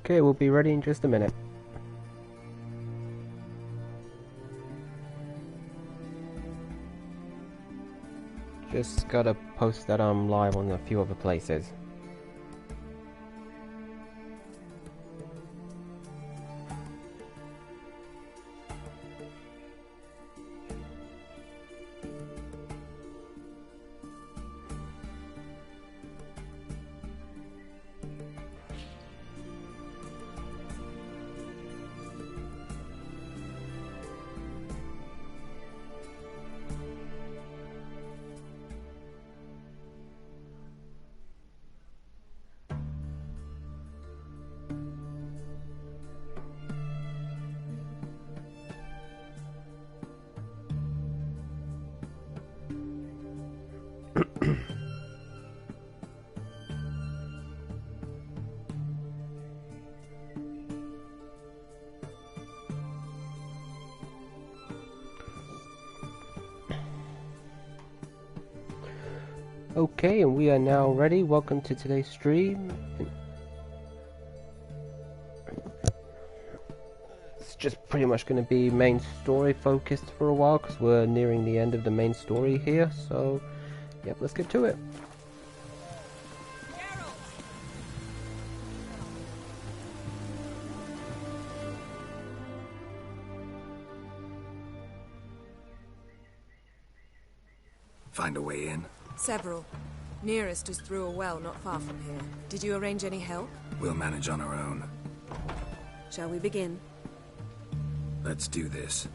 Okay, we'll be ready in just a minute. Just gotta post that I'm live on a few other places. Okay, and we are now ready. Welcome to today's stream. It's just pretty much going to be main story focused for a while because we're nearing the end of the main story here. So, yep, let's get to it. Find a way in? Several. Nearest is through a well not far from here. Did you arrange any help? We'll manage on our own. Shall we begin? Let's do this.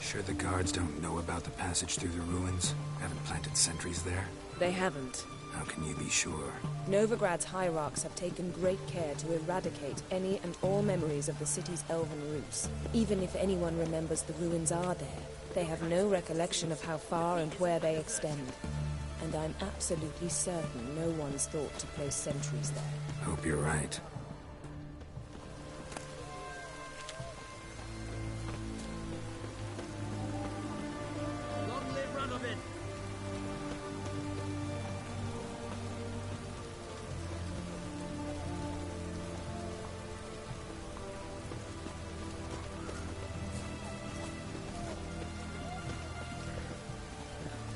Sure the guards don't know about the passage through the ruins? Haven't planted sentries there? They haven't. How can you be sure? Novigrad's hierarchs have taken great care to eradicate any and all memories of the city's elven roots. Even if anyone remembers the ruins are there, they have no recollection of how far and where they extend. And I'm absolutely certain no one's thought to place sentries there. Hope you're right.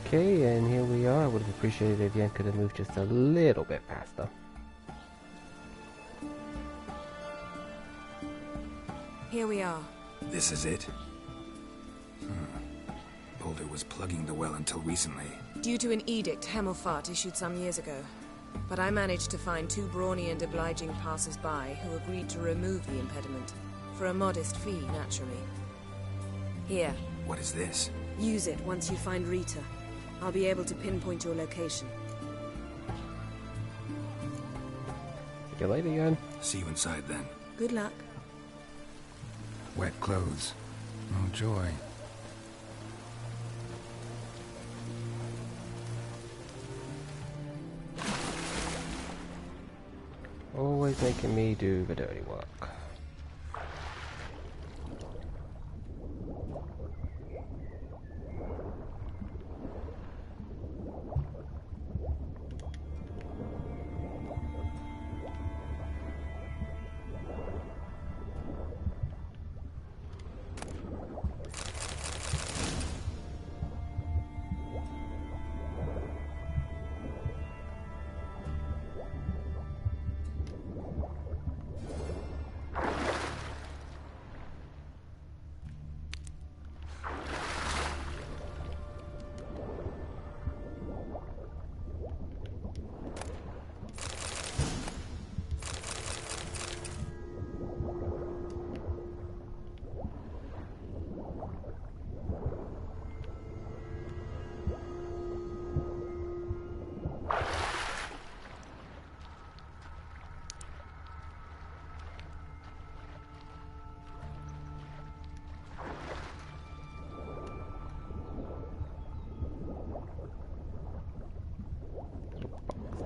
Okay, and here we are. I would have appreciated if Yen could have moved just a little bit faster. Here we are. This is it? Boulder was plugging the well until recently. Due to an edict Hemelfart issued some years ago. But I managed to find two brawny and obliging passers-by who agreed to remove the impediment. For a modest fee, naturally. Here. What is this? Use it once you find Rita. I'll be able to pinpoint your location. See you later, Yen. See you inside then. Good luck. Wet clothes. Oh, joy. Always making me do the dirty work.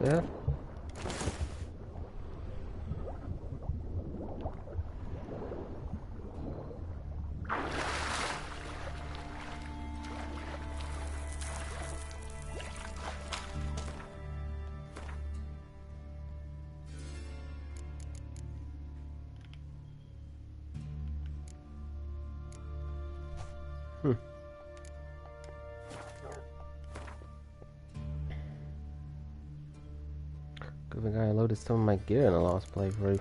Yeah. Good thing I loaded some of my gear in the last playthrough.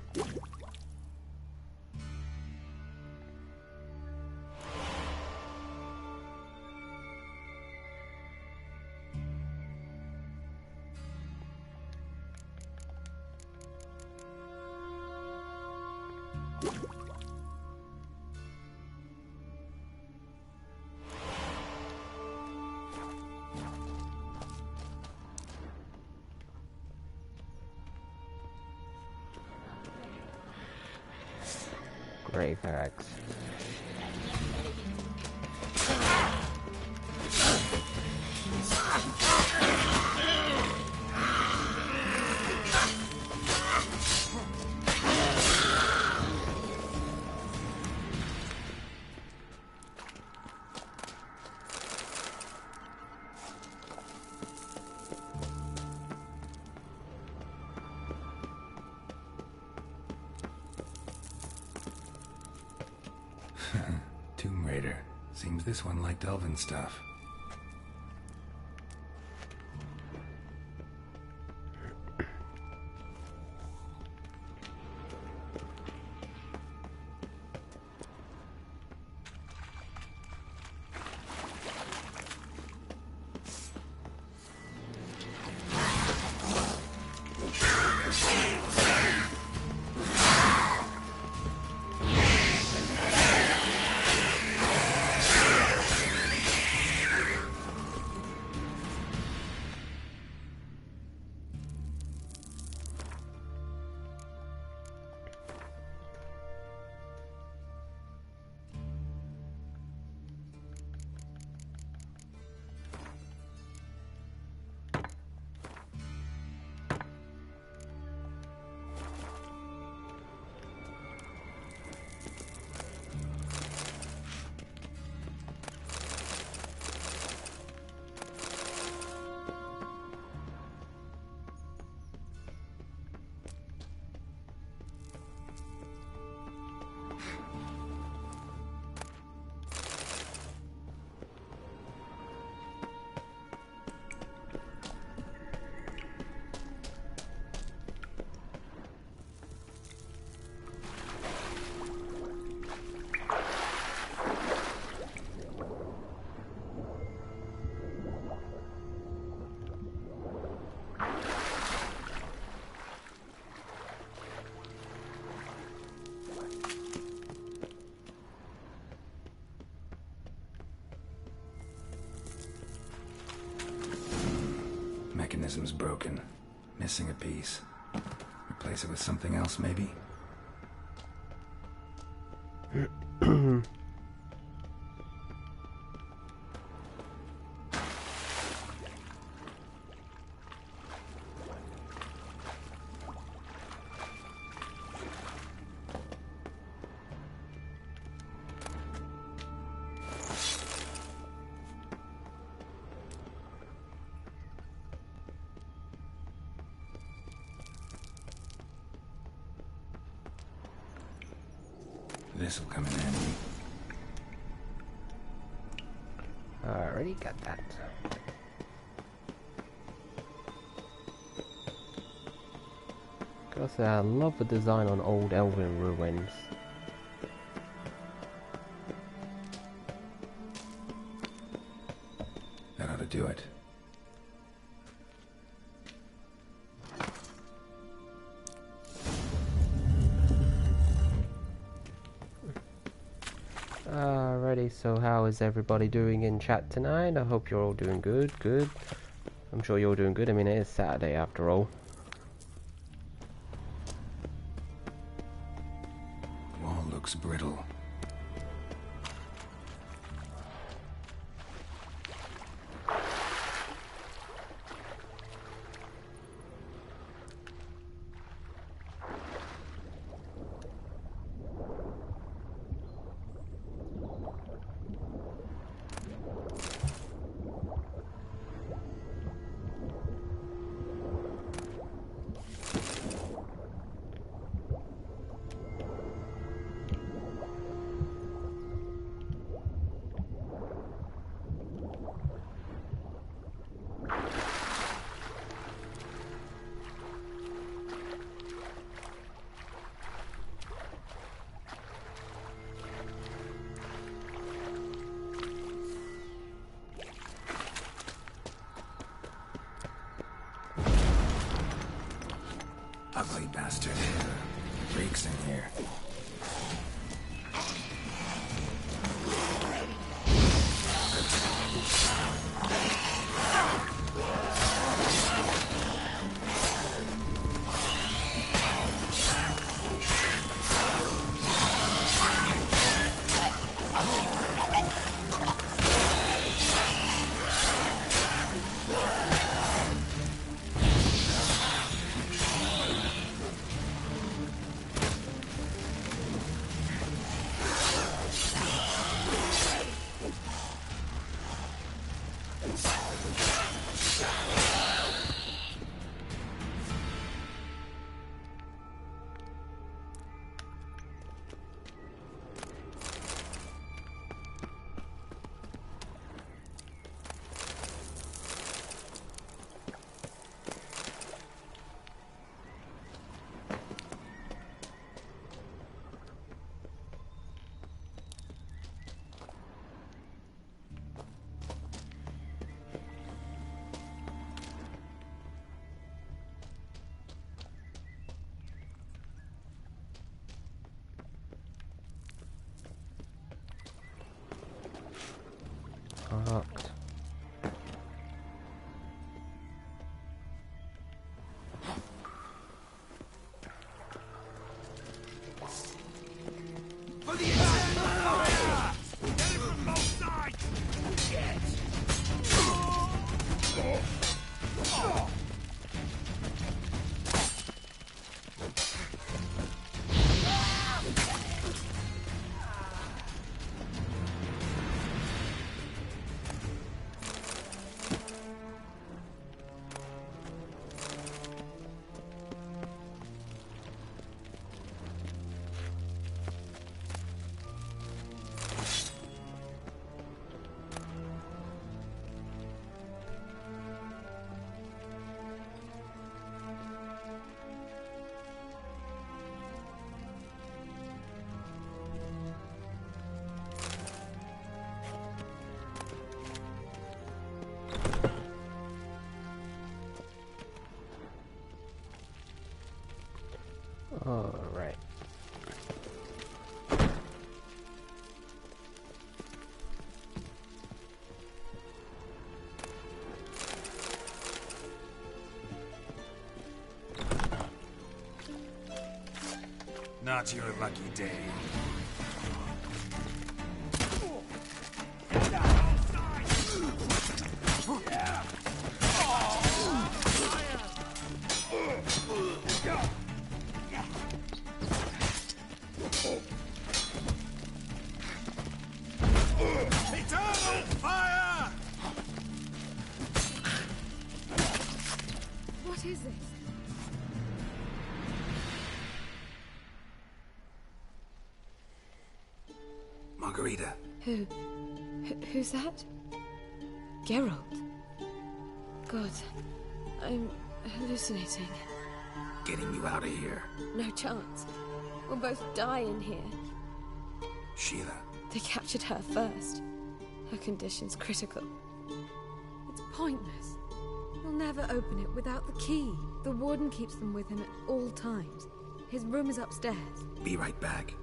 Grave axe. Tomb Raider. Seems this one liked elven stuff. Mechanism's broken. Missing a piece. Replace it with something else, maybe? This'll come in handy. Already got that. Gotta say, I love the design on old elven ruins. That ought to do it. Alrighty, so how is everybody doing in chat tonight? I hope you're all doing good, I'm sure you're all doing good. I mean, it is Saturday after all. Wall looks brittle. Ugly bastard. Reeks in here. Locked. For the fire! Get it from both sides! All right. Not your lucky day. Eternal fire! What is this? Margarita. Who's that? Geralt. God, I'm hallucinating. Getting you out of here. No chance. We'll both die in here. Sheila. They captured her first. Her condition's critical. It's pointless. We'll never open it without the key. The warden keeps them with him at all times. His room is upstairs. Be right back.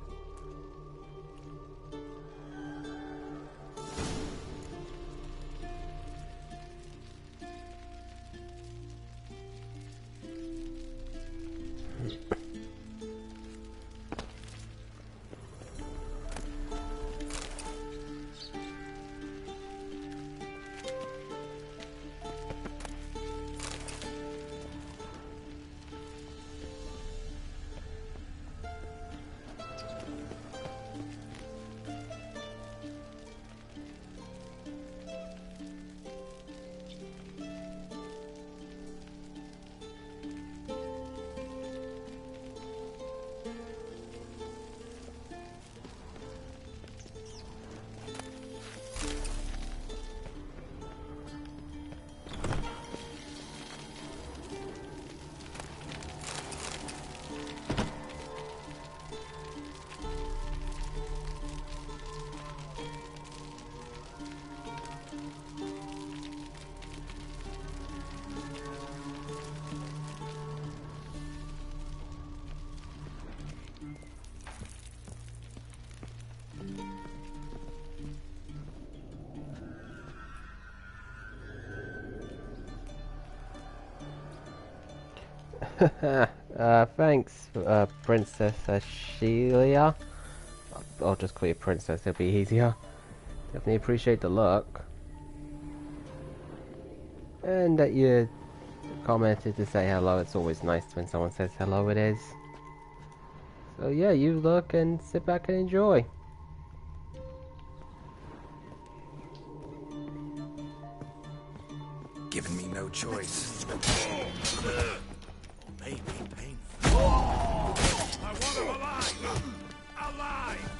Thanks, Princess Sheila. I'll just call you Princess, it'll be easier. Definitely appreciate the look. And that you commented to say hello. It's always nice when someone says hello, it is. So yeah, you look and sit back and enjoy. Giving me no choice. Maybe painful. I want him alive! Alive!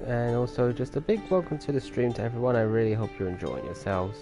And also just a big welcome to the stream to everyone. I really hope you're enjoying yourselves.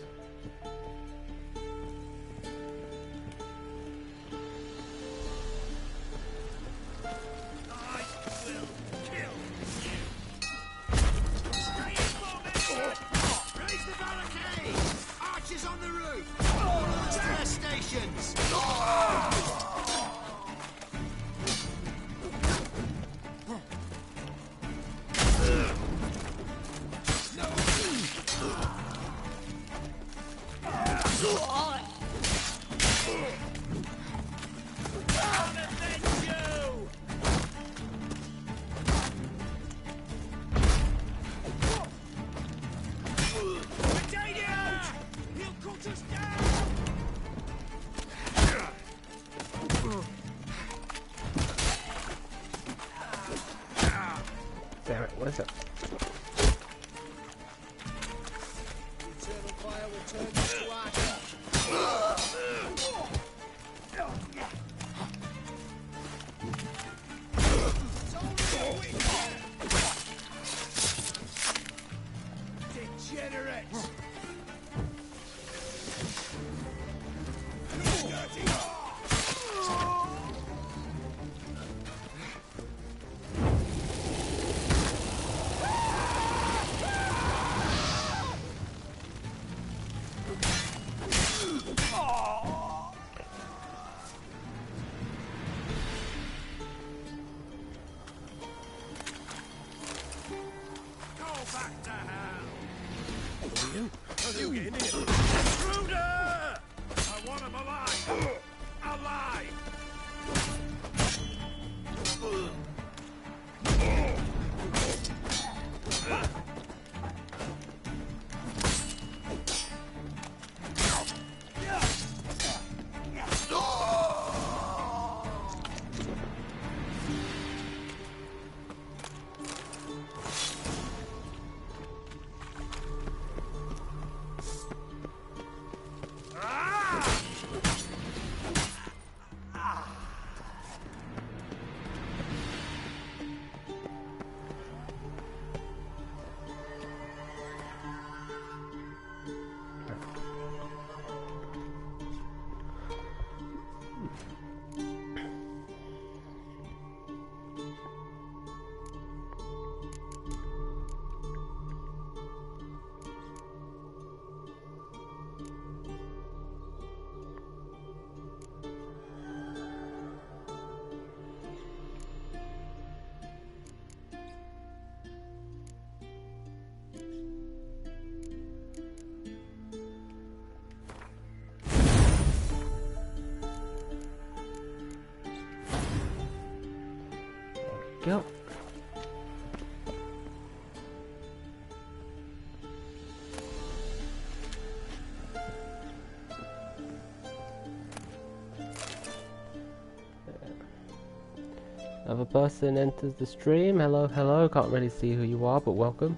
Damn it, what is it? Eternal fire will turn this to ash. Degenerates! Back to hell! You get in here! Intruder! I want him alive! Alive! Go. Another person enters the stream. Hello, hello. Can't really see who you are, but welcome.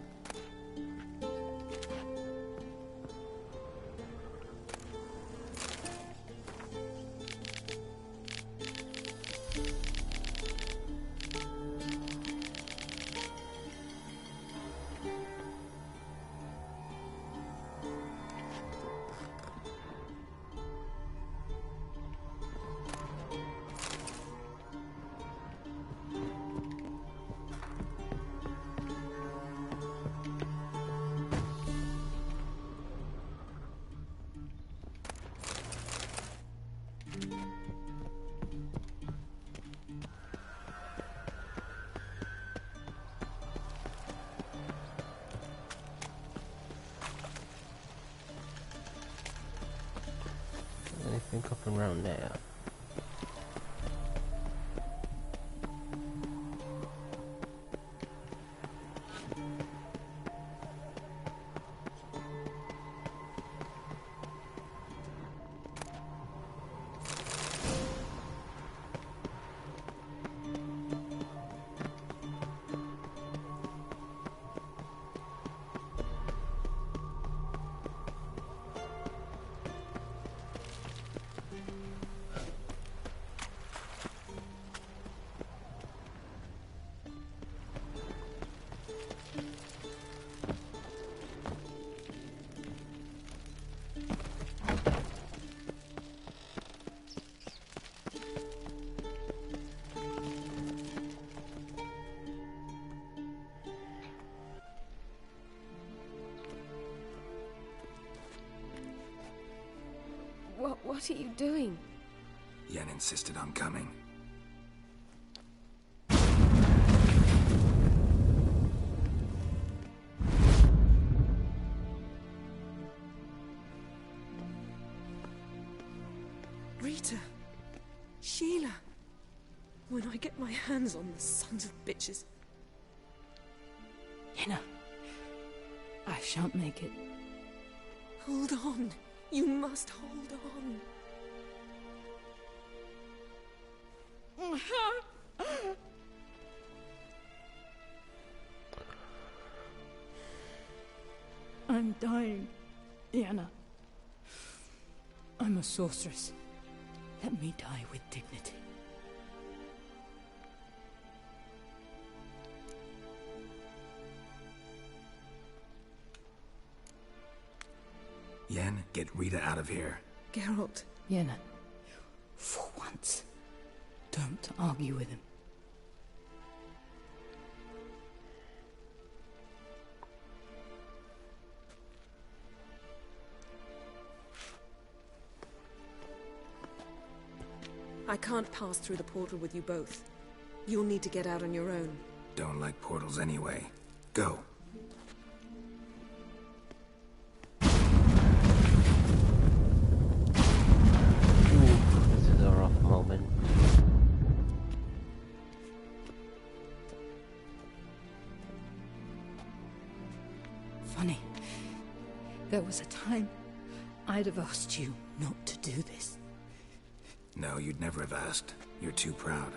think up and round there. What are you doing? Yen insisted on coming. Rita. Sheila. When I get my hands on the sons of bitches. Yenna. I shan't make it. Hold on. You must hold on. I'm dying, Yenna. I'm a sorceress. Let me die with dignity. Yen, get Rita out of here. Geralt. Yenna, for once, don't argue with him. I can't pass through the portal with you both. You'll need to get out on your own. Don't like portals anyway. Go. This is a rough moment. Funny. There was a time I'd have asked you not to do this. No, you'd never have asked. You're too proud.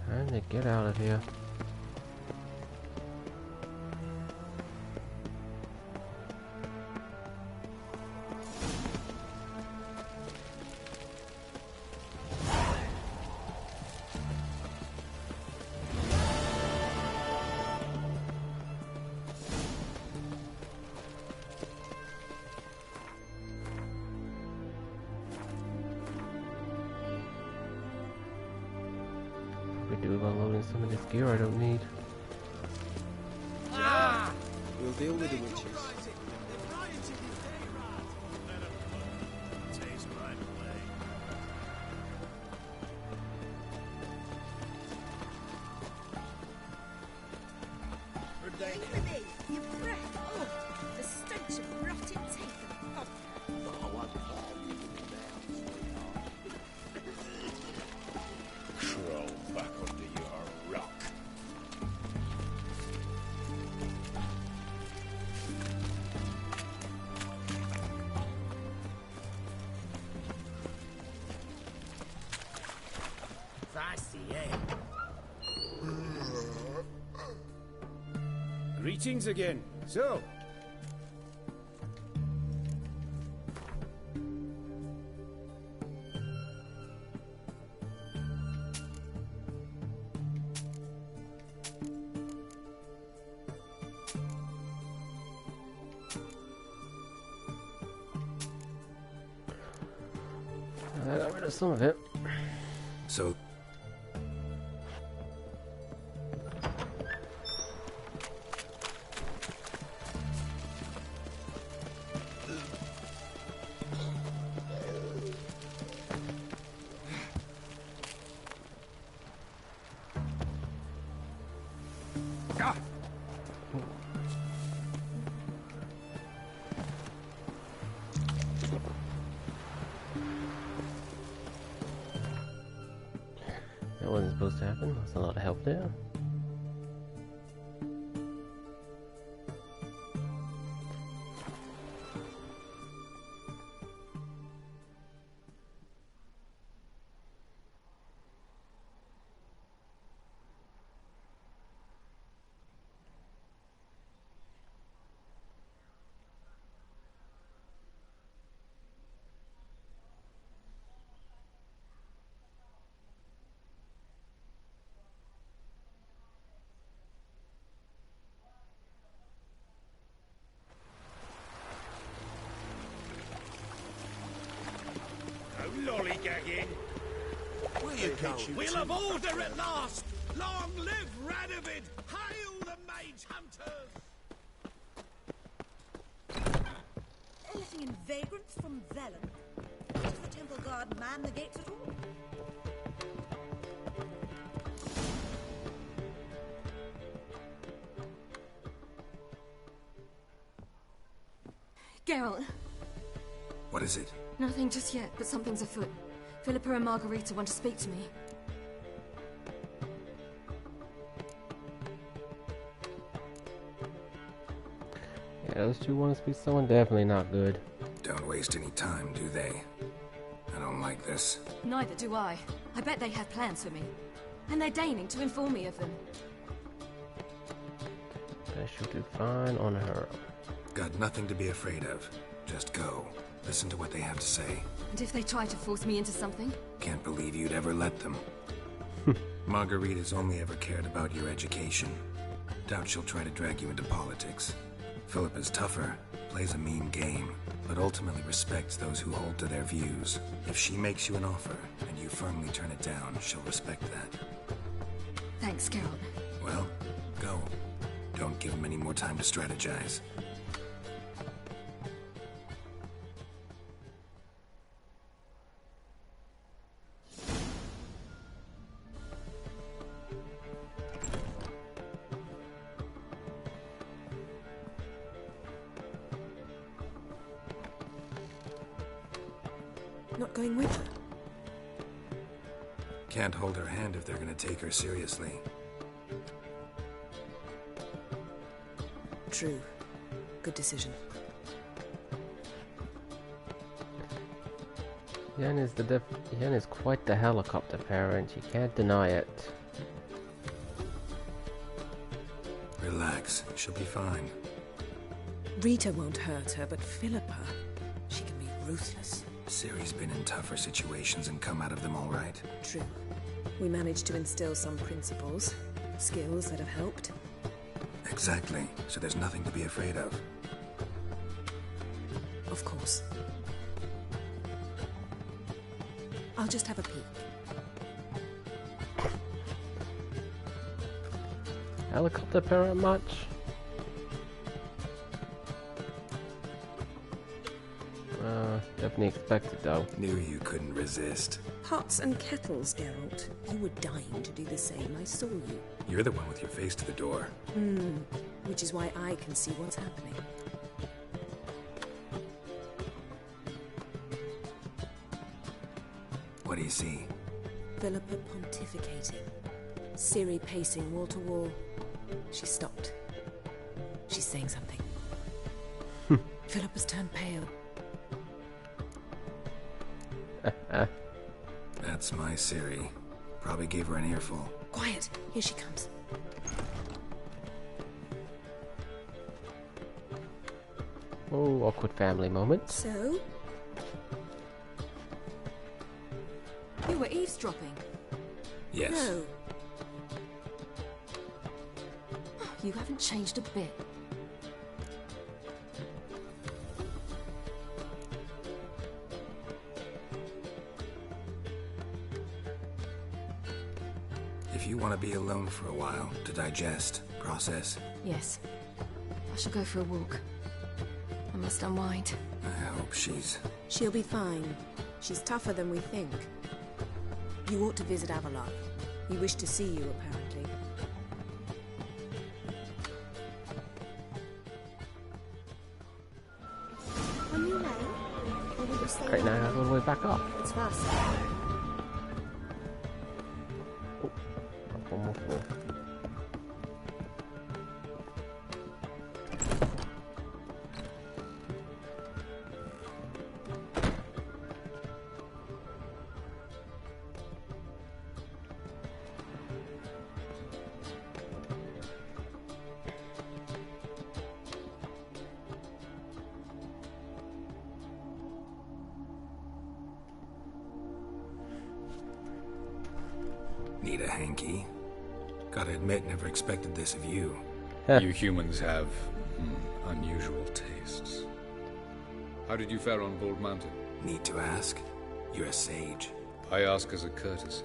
Time to get out of here. Could do with unloading some of this gear I don't need. We'll deal with the witches. Your breath, oh, the stench of rotted teeth and vodka. Crawl back under your rock. Fancy, eh? Greetings again. So, some of it. So, That wasn't supposed to happen. There's a lot of help there. No lollygagging. Where you going? We'll have order at last. Long live Radovid. Hail the mage hunters. Anything in vagrants from Velen? Does the temple guard man the gates at all? Geralt, what is it? nothing just yet, but something's afoot. Philippa and Margarita want to speak to me. Yeah, those two want to speak to someone. Definitely not good. Don't waste any time, do they? I don't like this. Neither do I. I bet they have plans for me. And they're deigning to inform me of them. I should do fine on her. Got nothing to be afraid of. Just go. Listen to what they have to say. And if they try to force me into something? Can't believe you'd ever let them. Margarita's only ever cared about your education. Doubt she'll try to drag you into politics. Philippa's tougher, plays a mean game, but ultimately respects those who hold to their views. If she makes you an offer, and you firmly turn it down, she'll respect that. Thanks, Geralt. Well, go. Don't give them any more time to strategize. Not going with her? Can't hold her hand if they're gonna take her seriously. True. Good decision. Yen is quite the helicopter parent. You can't deny it. Relax. She'll be fine. Rita won't hurt her, but Philippa, she can be ruthless. Ciri's been in tougher situations and come out of them all right. True. We managed to instill some principles, skills that have helped. Exactly. So there's nothing to be afraid of. Of course. I'll just have a peek. Helicopter parent much? Definitely expected though. Knew you couldn't resist. Pots and kettles, Geralt. You were dying to do the same. I saw you. You're the one with your face to the door. Which is why I can see what's happening. What do you see? Philippa pontificating. Ciri pacing wall to wall. She stopped. She's saying something. Philippa's turned pale. That's my Ciri. Probably gave her an earful. Quiet. Here she comes. Oh, awkward family moment. So? You were eavesdropping. Yes. No. You haven't changed a bit. you want to be alone for a while to digest, process, Yes. I shall go for a walk. I must unwind. I hope she's... She'll be fine. She's tougher than we think. You ought to visit Avalok. He wished to see you, apparently. On your way? Or will you stay Right now, behind? all the way back up. It's faster. One more floor. Need a hanky? Gotta admit, never expected this of you. You humans have unusual tastes. How did you fare on Bald Mountain? Need to ask? You're a sage. I ask as a courtesy.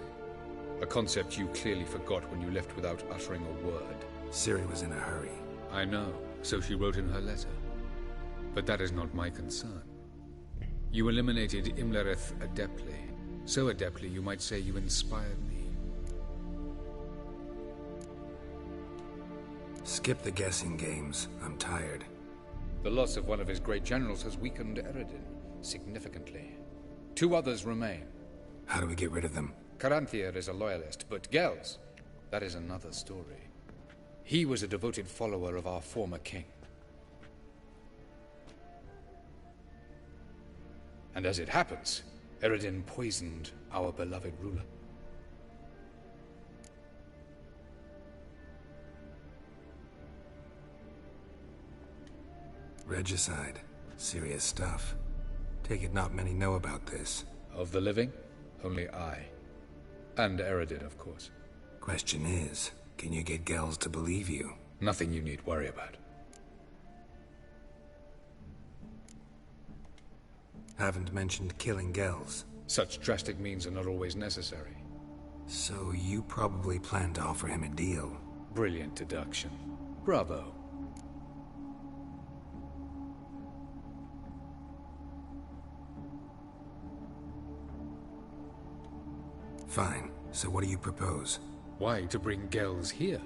A concept you clearly forgot when you left without uttering a word. Ciri was in a hurry. I know, so she wrote in her letter. But that is not my concern. You eliminated Imlerith adeptly. So adeptly you might say you inspired me. Skip the guessing games. I'm tired. The loss of one of his great generals has weakened Eredin significantly. 2 others remain. How do we get rid of them? Caranthir is a loyalist, but Gels, that is another story. He was a devoted follower of our former king. And as it happens, Eredin poisoned our beloved ruler. Regicide. Serious stuff. Take it not many know about this. Of the living, only I. And Eredin, of course. Question is, can you get Gels to believe you? Nothing you need worry about. Haven't mentioned killing Gels. Such drastic means are not always necessary. So you probably plan to offer him a deal. Brilliant deduction. Bravo. Fine. So what do you propose? Why, to bring Gels here?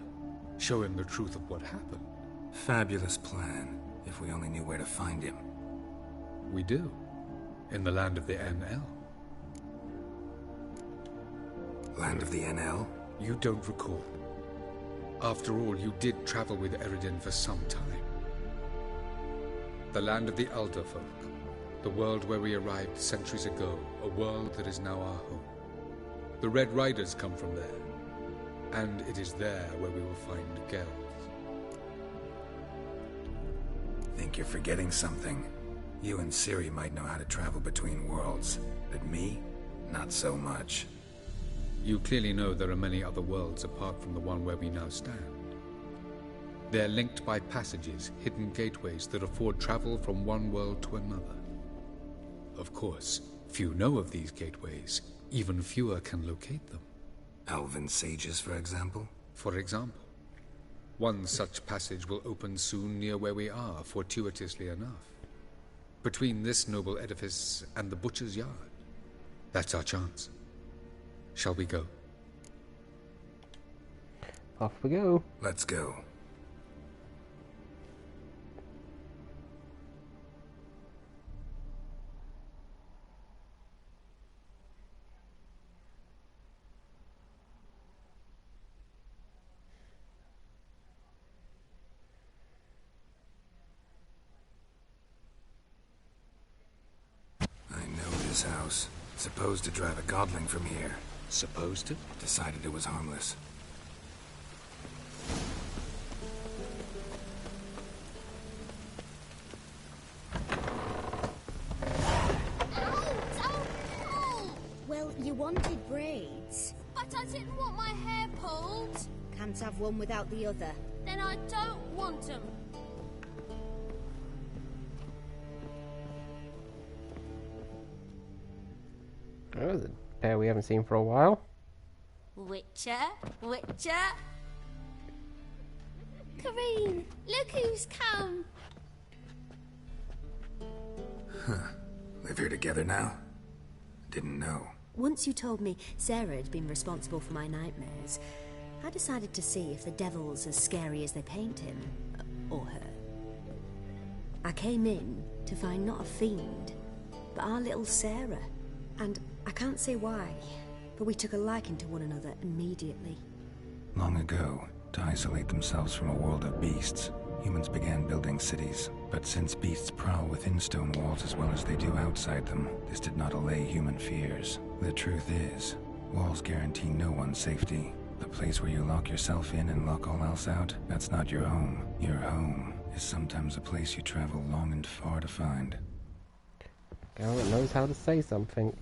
Show him the truth of what happened. Fabulous plan, if we only knew where to find him. We do. In the land of the NL. Land of the NL? You don't recall. After all, you did travel with Eredin for some time. The land of the Alderfolk. The world where we arrived centuries ago. A world that is now our home. The Red Riders come from there. And it is there where we will find Gels. Think you're forgetting something. You and Ciri might know how to travel between worlds, but me? Not so much. You clearly know there are many other worlds apart from the one where we now stand. They're linked by passages, hidden gateways that afford travel from one world to another. Of course, few know of these gateways. Even fewer can locate them. Elven sages, for example? For example. One such passage will open soon near where we are, fortuitously enough. Between this noble edifice and the butcher's yard. That's our chance. Shall we go? Off we go. Let's go. This house. Supposed to drive a godling from here. Supposed to? Decided it was harmless. Well, you wanted braids. But I didn't want my hair pulled. Can't have one without the other. Then I don't want them. Oh, there's a pair we haven't seen for a while. Witcher, Witcher. Kareen, look who's come. Huh. Live here together now? Didn't know. Once you told me Sarah had been responsible for my nightmares, I decided to see if the devil's as scary as they paint him. Or her. I came in to find not a fiend, but our little Sarah. And I can't say why, but we took a liking to one another immediately. Long ago, to isolate themselves from a world of beasts, humans began building cities. But since beasts prowl within stone walls as well as they do outside them, this did not allay human fears. The truth is, walls guarantee no one's safety. The place where you lock yourself in and lock all else out, that's not your home. Your home is sometimes a place you travel long and far to find. Garrett knows how to say something.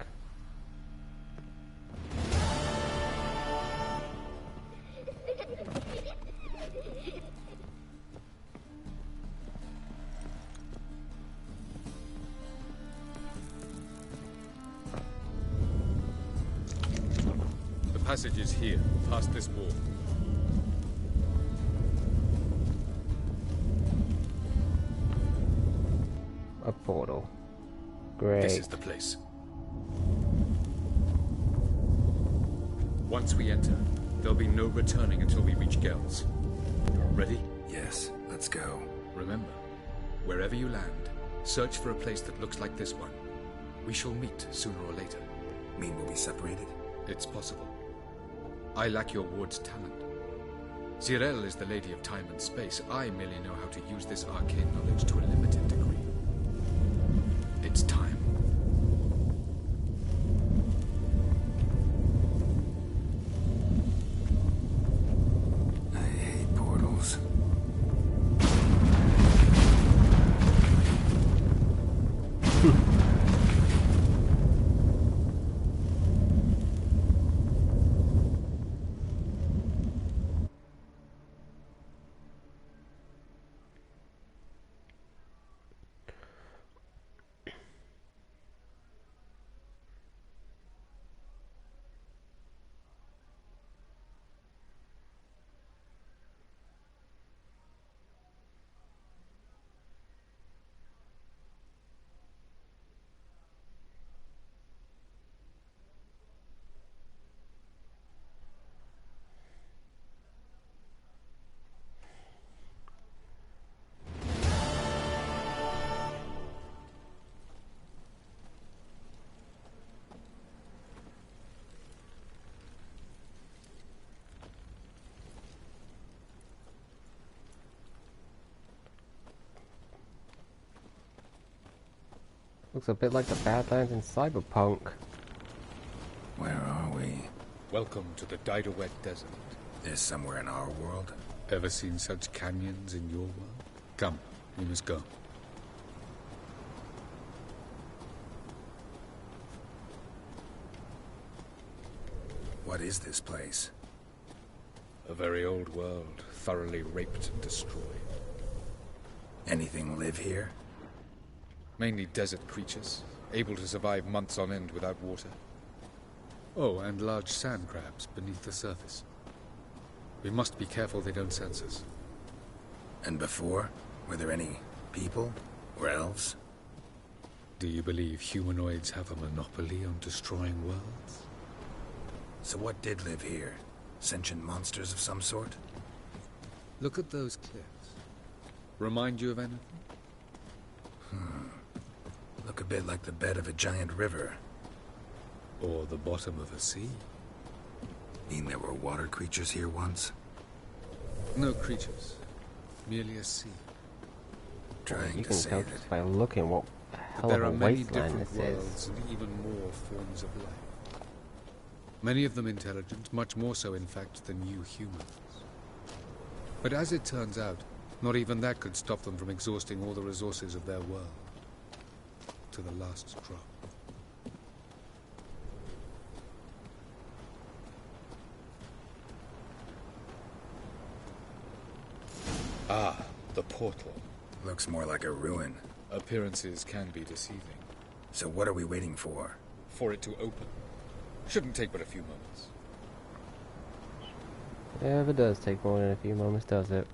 The passage is here, past this wall. A portal. Great. This is the place. Once we enter, there'll be no returning until we reach Gel's. Ready? Yes, let's go. Remember, wherever you land, search for a place that looks like this one. We shall meet sooner or later. Mean we'll be separated? It's possible. I lack your ward's talent. Zirel is the Lady of Time and Space. I merely know how to use this arcane knowledge to a limited degree. It's time. I hate portals. Looks a bit like the Badlands in Cyberpunk. Where are we? Welcome to the Didowet Desert. This somewhere in our world? Ever seen such canyons in your world? Come, we must go. What is this place? A very old world, thoroughly raped and destroyed. Anything live here? Mainly desert creatures, able to survive months on end without water. Oh, and large sand crabs beneath the surface. We must be careful they don't sense us. And before? Were there any people? Or elves? Do you believe humanoids have a monopoly on destroying worlds? So what did live here? Sentient monsters of some sort? Look at those cliffs. Remind you of anything? Look a bit like the bed of a giant river. Or the bottom of a sea. Mean there were water creatures here once? No creatures. Merely a sea. Trying you to can say tell that... just by looking what hell There of are a many wasteland different this worlds is. and even more forms of life. Many of them intelligent, much more so in fact than you humans. But as it turns out, not even that could stop them from exhausting all the resources of their world. To the last drop. Ah, the portal. Looks more like a ruin. Appearances can be deceiving. So what are we waiting for? For it to open. Shouldn't take but a few moments. Yeah, if it does take more than a few moments, does it?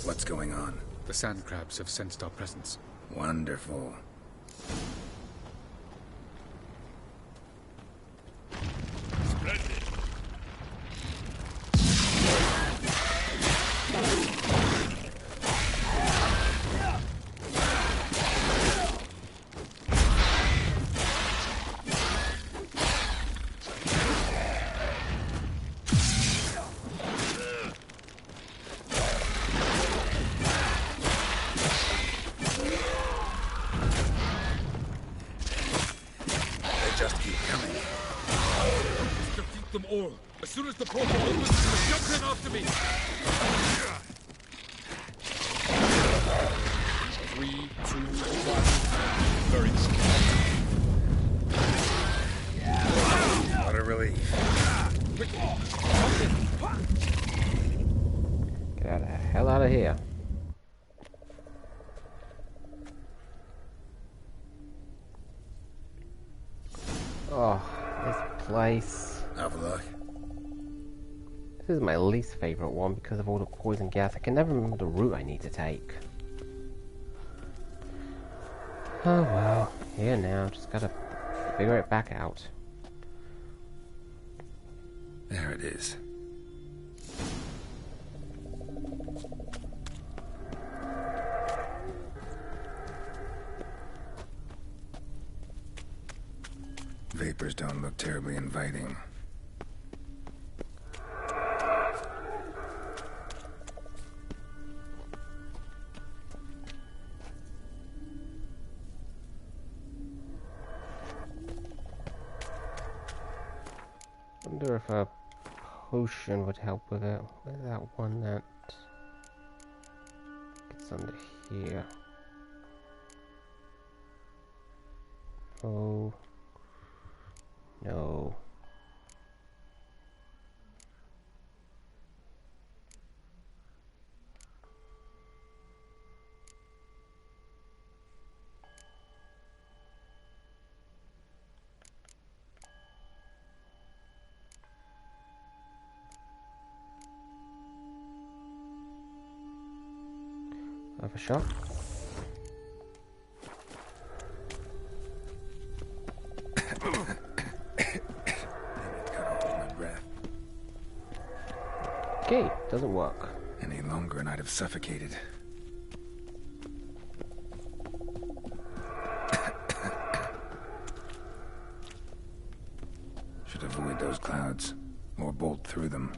What's going on? The sand crabs have sensed our presence. Wonderful. Splendid. All. As soon as the portal opens, jump in after me. 3, 2, 1. Very good. What a relief. Get the hell out of here. Oh, this place. Have a look. This is my least favorite one because of all the poison gas. I can never remember the route I need to take. Oh well, here now, just gotta figure it back out. There it is. Vapors don't look terribly inviting. I wonder if a potion would help with it. Where's that one that gets under here? Oh no. Have a shot. Okay, doesn't work. Any longer and I'd have suffocated. Should avoid those clouds, or bolt through them.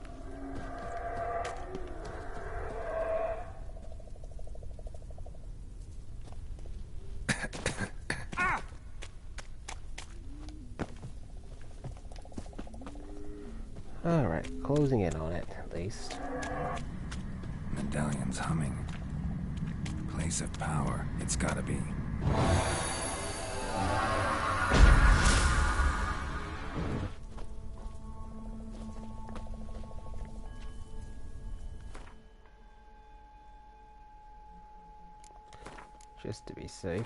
Alright, closing in on it, at least. Medallion's humming. Place of power, it's gotta be. Just to be safe.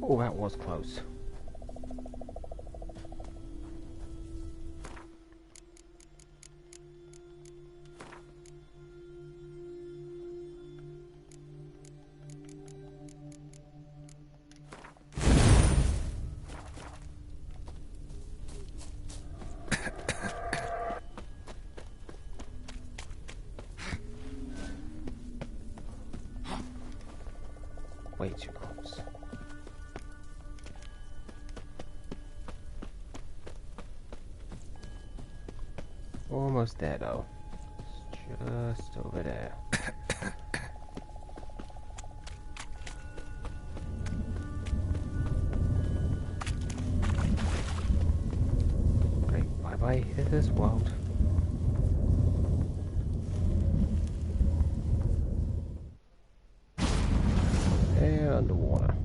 Oh, that was close. way too close. Almost there though. It's just over there. Great, bye-bye this world. And underwater.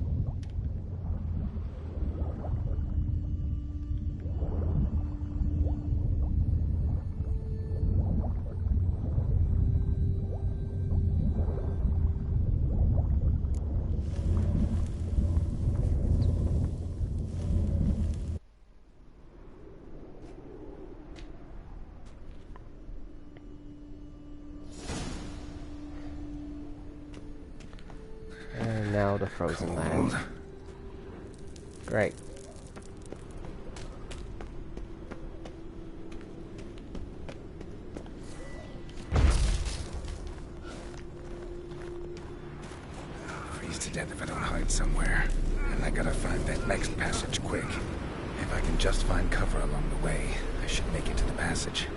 And now the frozen land. Great. Freeze to death if I don't hide somewhere. And I gotta find that next passage quick. If I can just find cover along the way, I should make it to the passage.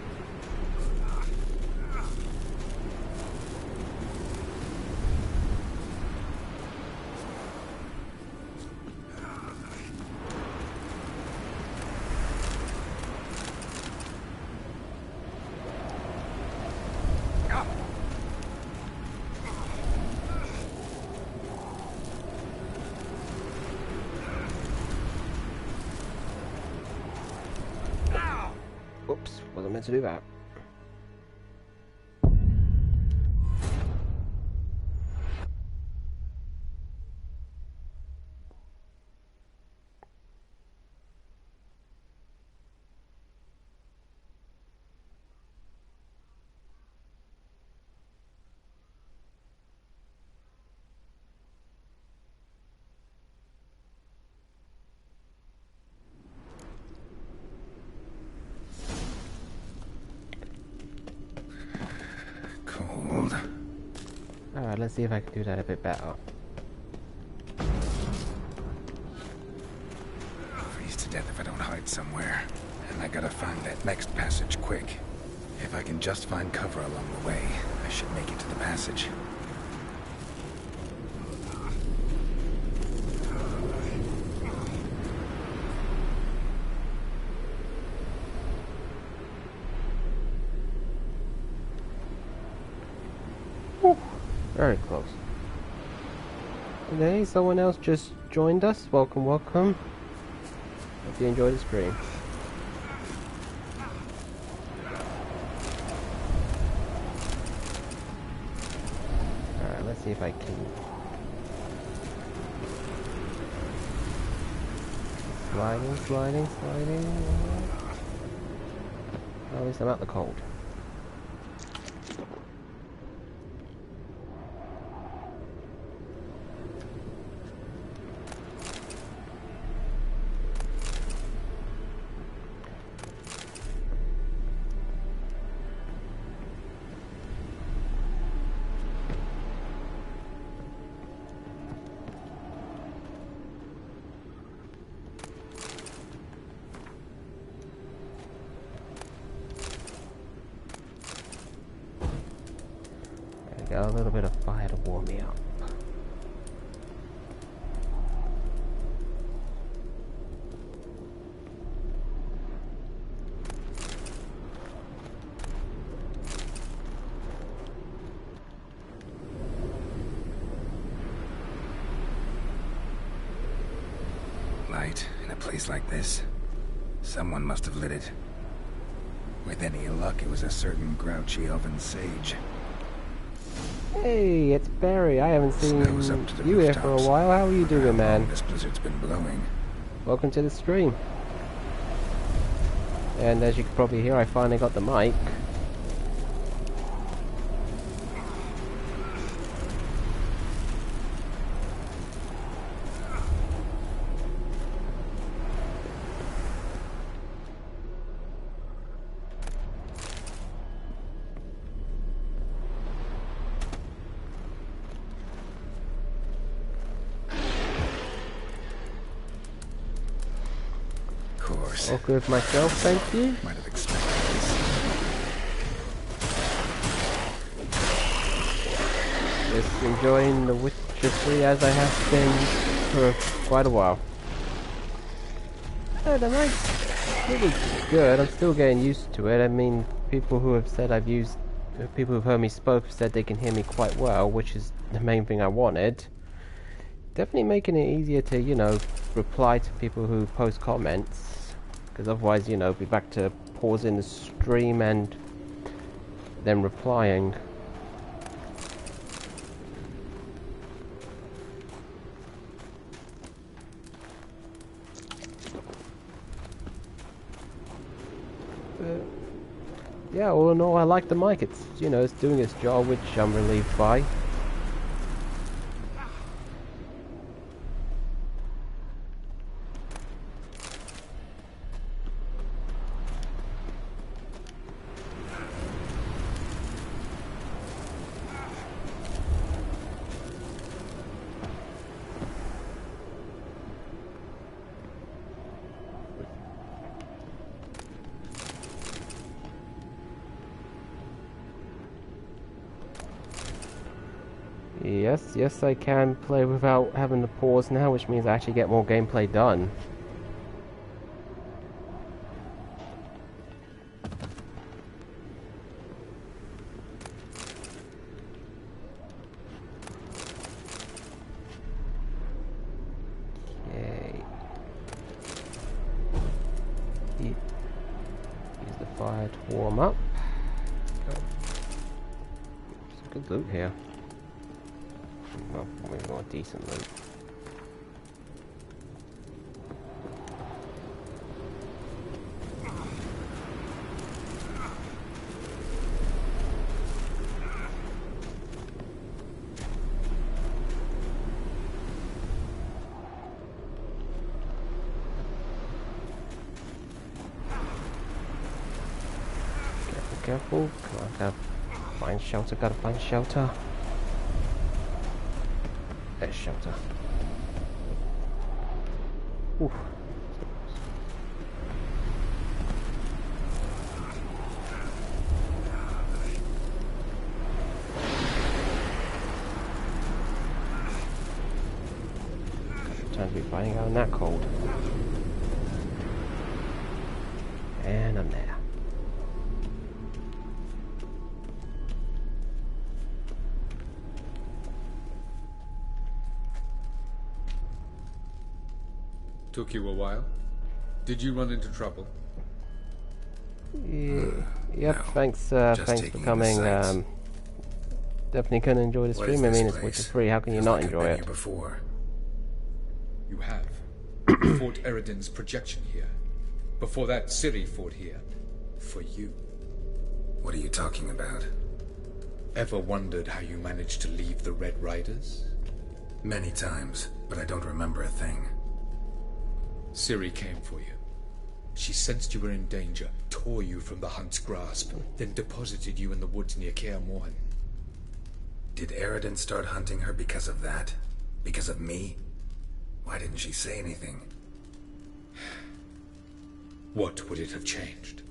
Oops, wasn't meant to do that. Alright, let's see if I can do that a bit better. Freeze to death if I don't hide somewhere. And I gotta find that next passage quick. If I can just find cover along the way, I should make it to the passage. Very close. Hey, someone else just joined us. Welcome, welcome. Hope you enjoyed the stream. Alright, let's see if I can... Sliding, sliding, sliding. At least I'm out the cold. Got a little bit of fire to warm me up. Light in a place like this. Someone must have lit it. With any luck, it was a certain grouchy elven sage. Hey, it's Barry. I haven't seen you here for a while. How are you doing, man? This blizzard's been blowing. Welcome to the stream. And as you can probably hear, I finally got the mic. course. Okay with myself, thank you. Might have expected this. Just enjoying The Witcher 3 as I have been for quite a while. Oh, the night's really good. I'm still getting used to it. I mean, people who have said people who've heard me spoke have said they can hear me quite well, which is the main thing I wanted. Definitely making it easier to, you know, reply to people who post comments, because otherwise, you know, be back to pausing the stream and then replying. Yeah, all in all, I like the mic. It's, you know, it's doing its job, which I'm relieved by. Yes, I can play without having to pause now, which means I actually get more gameplay done. Okay. Use the fire to warm up. There's some good loot here. Well, maybe more decent loot. Careful, come on, gotta find shelter, gotta find shelter. There's shelter. Oof. Time to be fighting out in that cold. And I'm there. Took you a while? Did you run into trouble? Yep, no. thanks for coming. Definitely couldn't enjoy the stream. I mean, it's Witcher 3, how can you not enjoy it? Before. You have. You fought Eredin's projection here. Before that, Ciri fought here. For you. What are you talking about? Ever wondered how you managed to leave the Red Riders? Many times, but I don't remember a thing. Ciri came for you. She sensed you were in danger, tore you from the Hunt's grasp, then deposited you in the woods near Kaer Morhen. Did Eredin start hunting her because of that? Because of me? Why didn't she say anything? What would it have changed?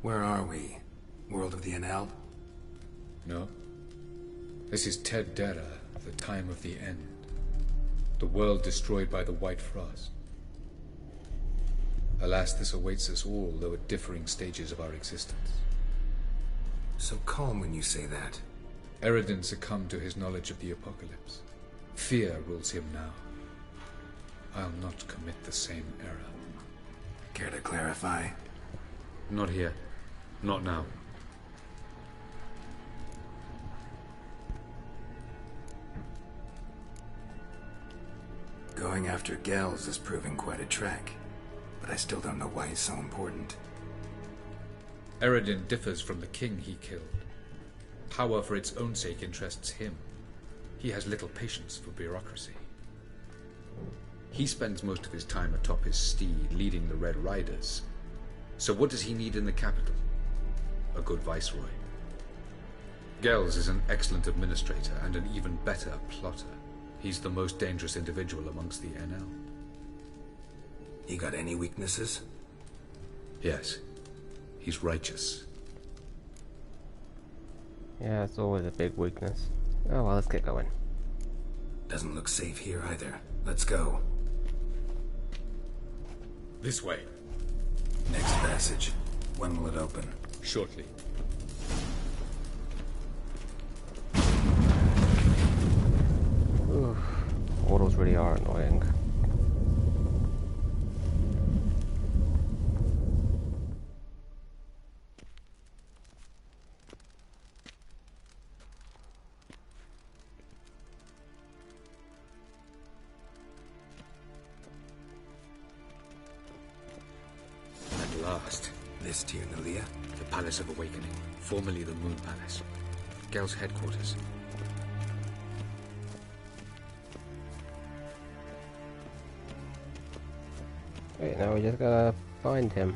Where are we? World of the Enel? No. This is Ted Dera, the time of the end. The world destroyed by the White Frost. Alas, this awaits us all, though at differing stages of our existence. So calm when you say that. Eredin succumbed to his knowledge of the apocalypse. Fear rules him now. I'll not commit the same error. Care to clarify? Not here. Not now. Going after Gels is proving quite a trek, but I still don't know why he's so important. Eredin differs from the king he killed. Power for its own sake interests him. He has little patience for bureaucracy. He spends most of his time atop his steed, leading the Red Riders. So what does he need in the capital? A good viceroy. Gels is an excellent administrator and an even better plotter. He's the most dangerous individual amongst the NL. You got any weaknesses? Yes. He's righteous. Yeah, it's always a big weakness. Oh well, let's get going. Doesn't look safe here either. Let's go. This way. Next passage. When will it open? Shortly. Oof. Portals really are annoying. At last. This Tyr Nalia? The Palace of Awakening, formerly the Moon Palace. Gel's headquarters. Wait, now we just gotta find him.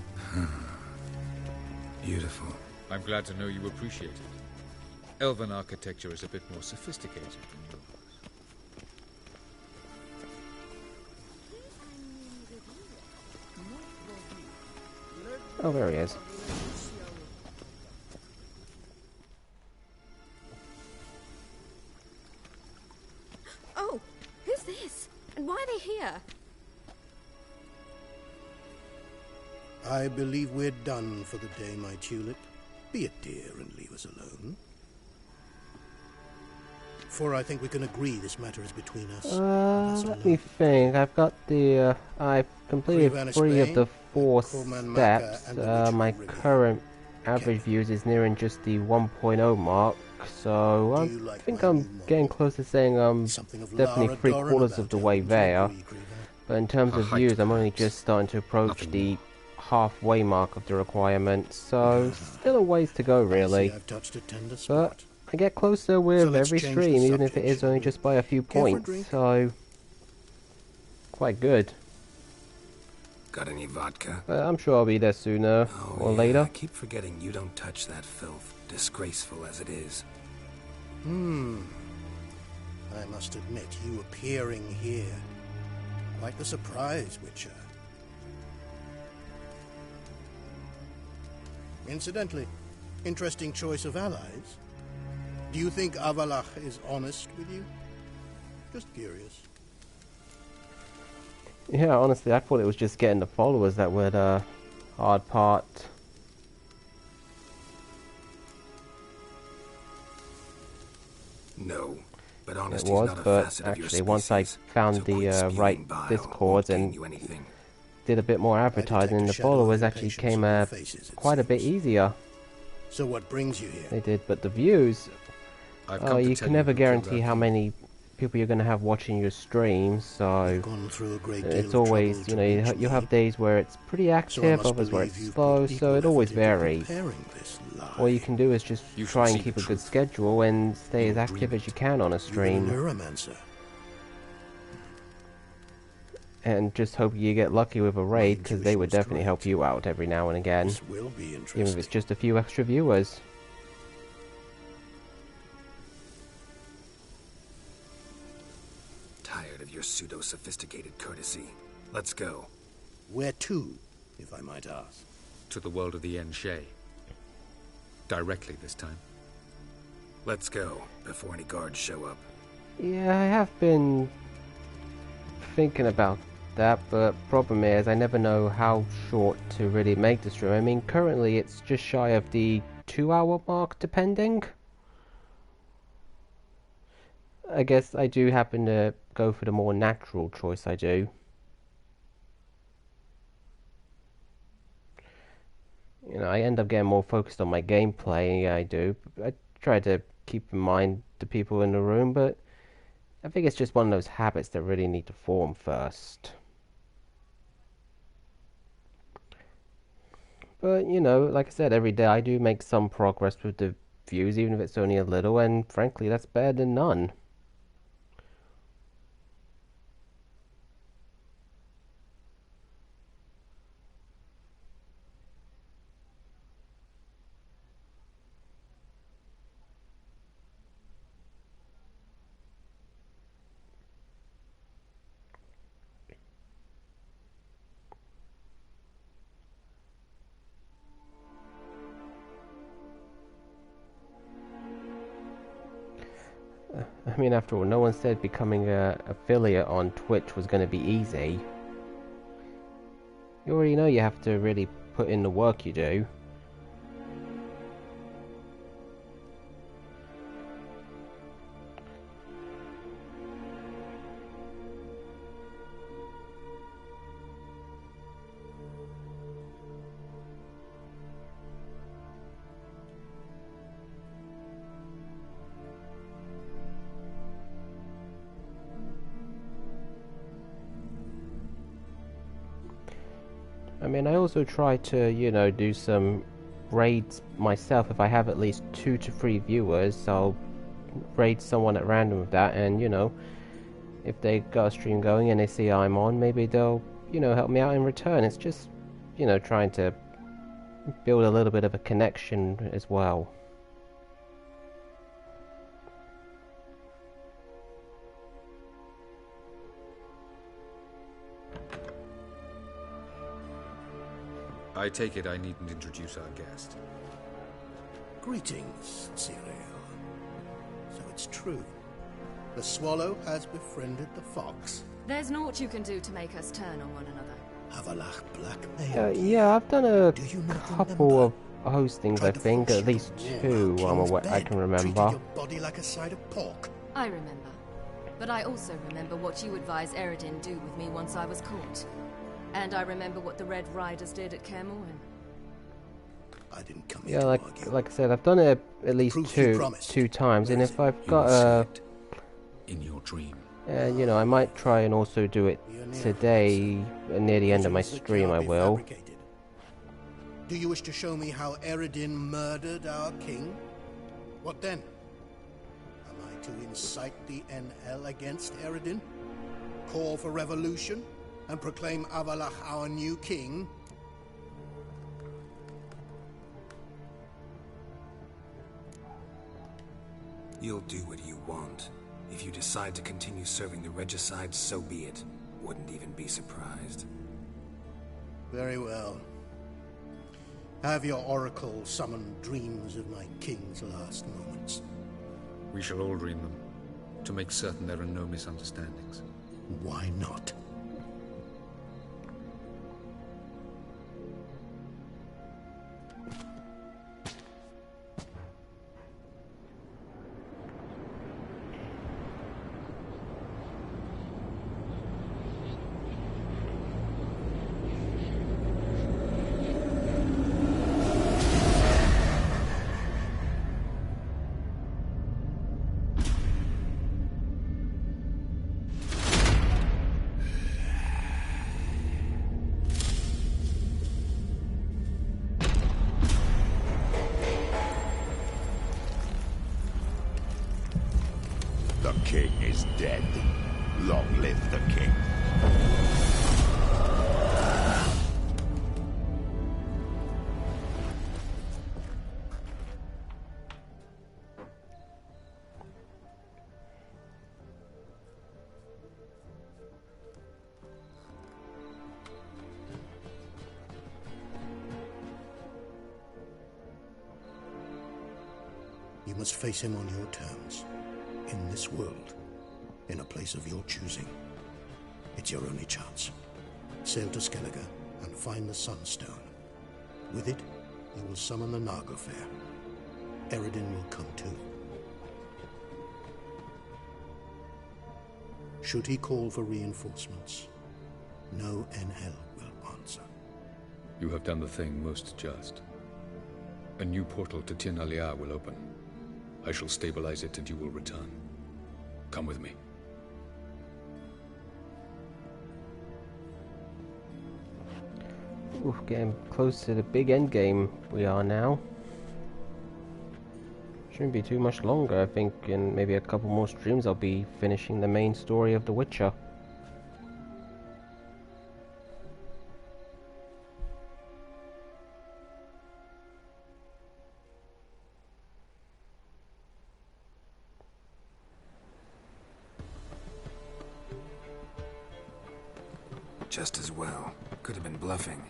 Beautiful. I'm glad to know you appreciate it. Elven architecture is a bit more sophisticated. Oh, there he is. Oh, who's this? And why are they here? I believe we're done for the day, my tulip. Be a dear and leave us alone. For I think we can agree this matter is between us. Let me think. I've got the, I've completed 3 of the 4 steps. My current average views is nearing just the 1.0 mark, so I think I'm getting close to saying I'm definitely 3/4 of the way there. But in terms of views, I'm only just starting to approach the halfway mark of the requirement, so still a ways to go really. But I get closer with every stream, even if it is only just by a few points, so quite good. Got any vodka? I'm sure I'll be there sooner or later. I keep forgetting you don't touch that filth, disgraceful as it is. I must admit, you appearing here, quite the surprise, Witcher. Incidentally, interesting choice of allies. Do you think Avalach is honest with you? Just curious. Yeah, honestly, I thought it was just getting the followers that were the hard part. No, but honesty It was, is not a but facet of your actually, once I species, found so the quit right spewing bile Discord won't and gain you anything. did a bit more advertising, the followers actually came quite a bit easier. So what brings you here? They did, but the views, you can never guarantee how many people you're going to have watching your streams, so it's always, you know, you have days where it's pretty active, others where it's slow, so it always varies. All you can do is just try and keep a good schedule and stay as active as you can on a stream. And just hope you get lucky with a raid, because they would definitely help you out every now and again, even if it's just a few extra viewers. Tired of your pseudo-sophisticated courtesy. Let's go. Where to, if I might ask? To the world of the Enshe. Directly this time. Let's go, before any guards show up. Yeah, I have been thinking about that, but problem is I never know how short to really make the stream. I mean, currently it's just shy of the 2-hour mark, depending. I guess I do happen to go for the more natural choice, I do. You know, I end up getting more focused on my gameplay, I do. I try to keep in mind the people in the room, but I think it's just one of those habits that really need to form first. But, you know, like I said, every day I do make some progress with the views, even if it's only a little, and frankly, that's better than none. I mean, after all, no one said becoming a affiliate on Twitch was going to be easy. You already know you have to really put in the work you do. I mean, I also try to, you know, do some raids myself. If I have at least 2 to 3 viewers, I'll raid someone at random with that, and, you know, if they got a stream going and they see I'm on, maybe they'll, you know, help me out in return. It's just, you know, trying to build a little bit of a connection as well. I take it I needn't introduce our guest. Greetings, Cyril. So it's true. The swallow has befriended the fox. There's naught you can do to make us turn on one another. Havalach blackmailed. Yeah, I've done a couple of hostings, I think, at least 2 I can remember. Your body like a side of pork. I remember. But I also remember what you advised Eredin do with me once I was caught. And I remember what the Red Riders did at Kaer Morhen. I didn't come here to argue. Like I said, I've done it at least two times, and if I've got in your dream. And you know, I might try and also do it today, near the end of my stream. I will. Do you wish to show me how Eredin murdered our king? What then? Am I to incite the NL against Eredin? Call for revolution? And proclaim Avalach our new king? You'll do what you want. If you decide to continue serving the regicide, so be it. Wouldn't even be surprised. Very well. Have your oracle summon dreams of my king's last moments. We shall all dream them, to make certain there are no misunderstandings. Why not? The king is dead. Long live the king. You must face him on your terms. In this world, in a place of your choosing. It's your only chance. Sail to Skellige and find the Sunstone. With it, you will summon the Naglfar. Eredin will come too. Should he call for reinforcements, no NL will answer. You have done the thing most just. A new portal to Tir Nalia will open. I shall stabilize it and you will return. Come with me. Oof, getting close to the big end game we are now. Shouldn't be too much longer. I think in maybe a couple more streams I'll be finishing the main story of The Witcher. Just as well. Could have been bluffing.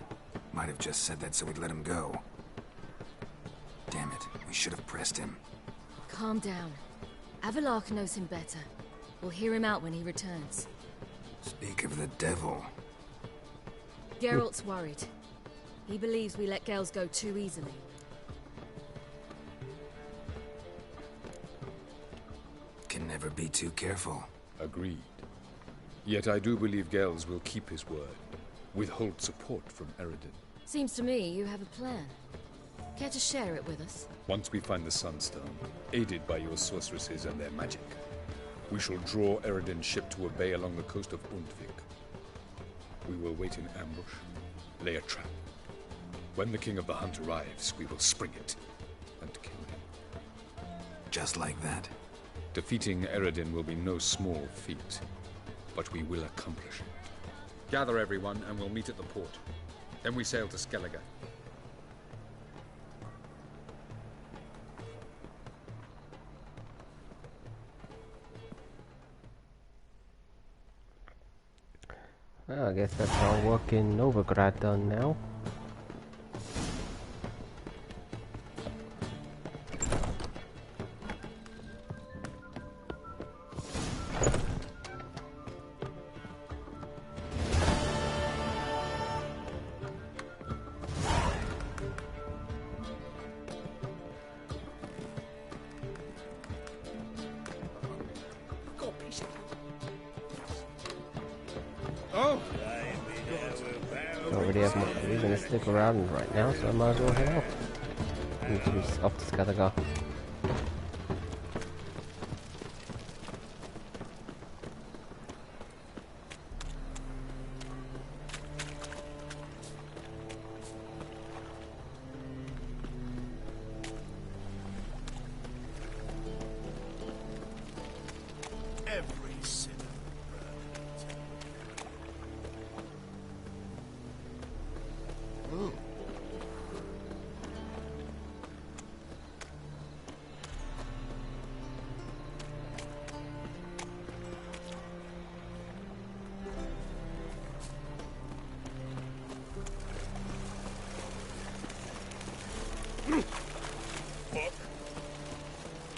Might have just said that so we'd let him go. Damn it, we should have pressed him. Calm down. Avalark knows him better. We'll hear him out when he returns. Speak of the devil. Geralt's worried. He believes we let Gales go too easily. Can never be too careful. Agreed. Yet I do believe Gales will keep his word. Withhold support from Eredin. Seems to me you have a plan. Care to share it with us? Once we find the Sunstone, aided by your sorceresses and their magic, we shall draw Eredin's ship to a bay along the coast of Undvik. We will wait in ambush, lay a trap. When the King of the Hunt arrives, we will spring it and kill him. Just like that? Defeating Eredin will be no small feat, but we will accomplish it. Gather everyone and we'll meet at the port. Then we sail to Skellige. Well, I guess that's our work in Novigrad done now. Stick around right now, so I might as well head off. Need to be off to Skellige. Every sinner.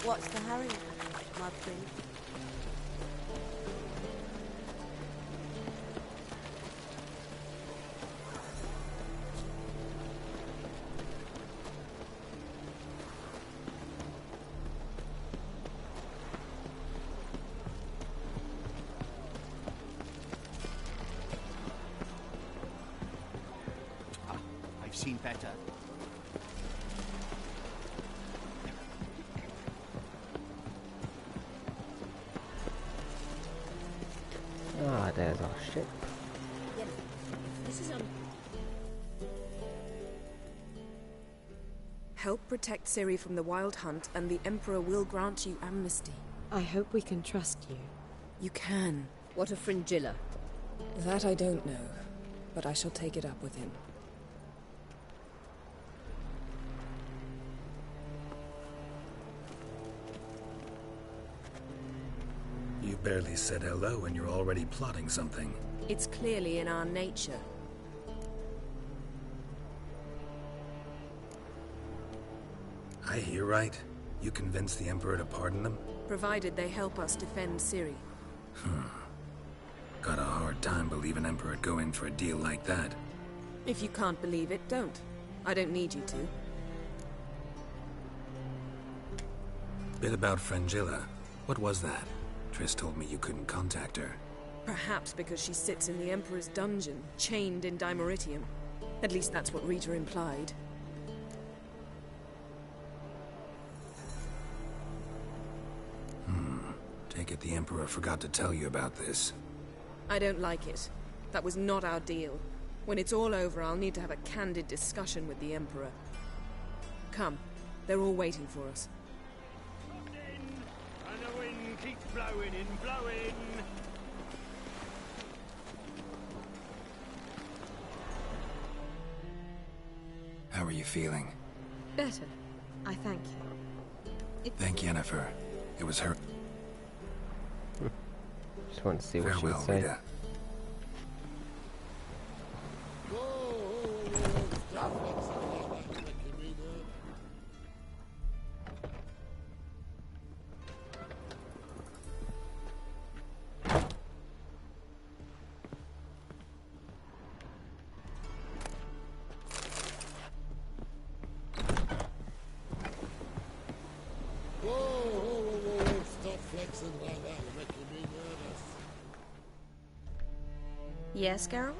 What's the hurry, my prince? I've seen better. Ah, there's our ship. Yes, this is Help protect Ciri from the Wild Hunt, and the Emperor will grant you amnesty. I hope we can trust you. You can. What of Fringilla? That I don't know, but I shall take it up with him. You barely said hello and you're already plotting something. It's clearly in our nature. I hear right? You convinced the Emperor to pardon them? Provided they help us defend Ciri. Got a hard time believing Emperor'd go in for a deal like that. If you can't believe it, don't. I don't need you to. Bit about Fringilla. What was that? Triss told me you couldn't contact her. Perhaps because she sits in the Emperor's dungeon, chained in Dimeritium. At least that's what Rita implied. Take it the Emperor forgot to tell you about this. I don't like it. That was not our deal. When it's all over, I'll need to have a candid discussion with the Emperor. Come. They're all waiting for us. And the wind keeps blowing and blowing. How are you feeling? Better. I thank you. Thank Yennefer. It was her. Just wanted to see what she would Farewell, say. Rita. Yes, Geralt?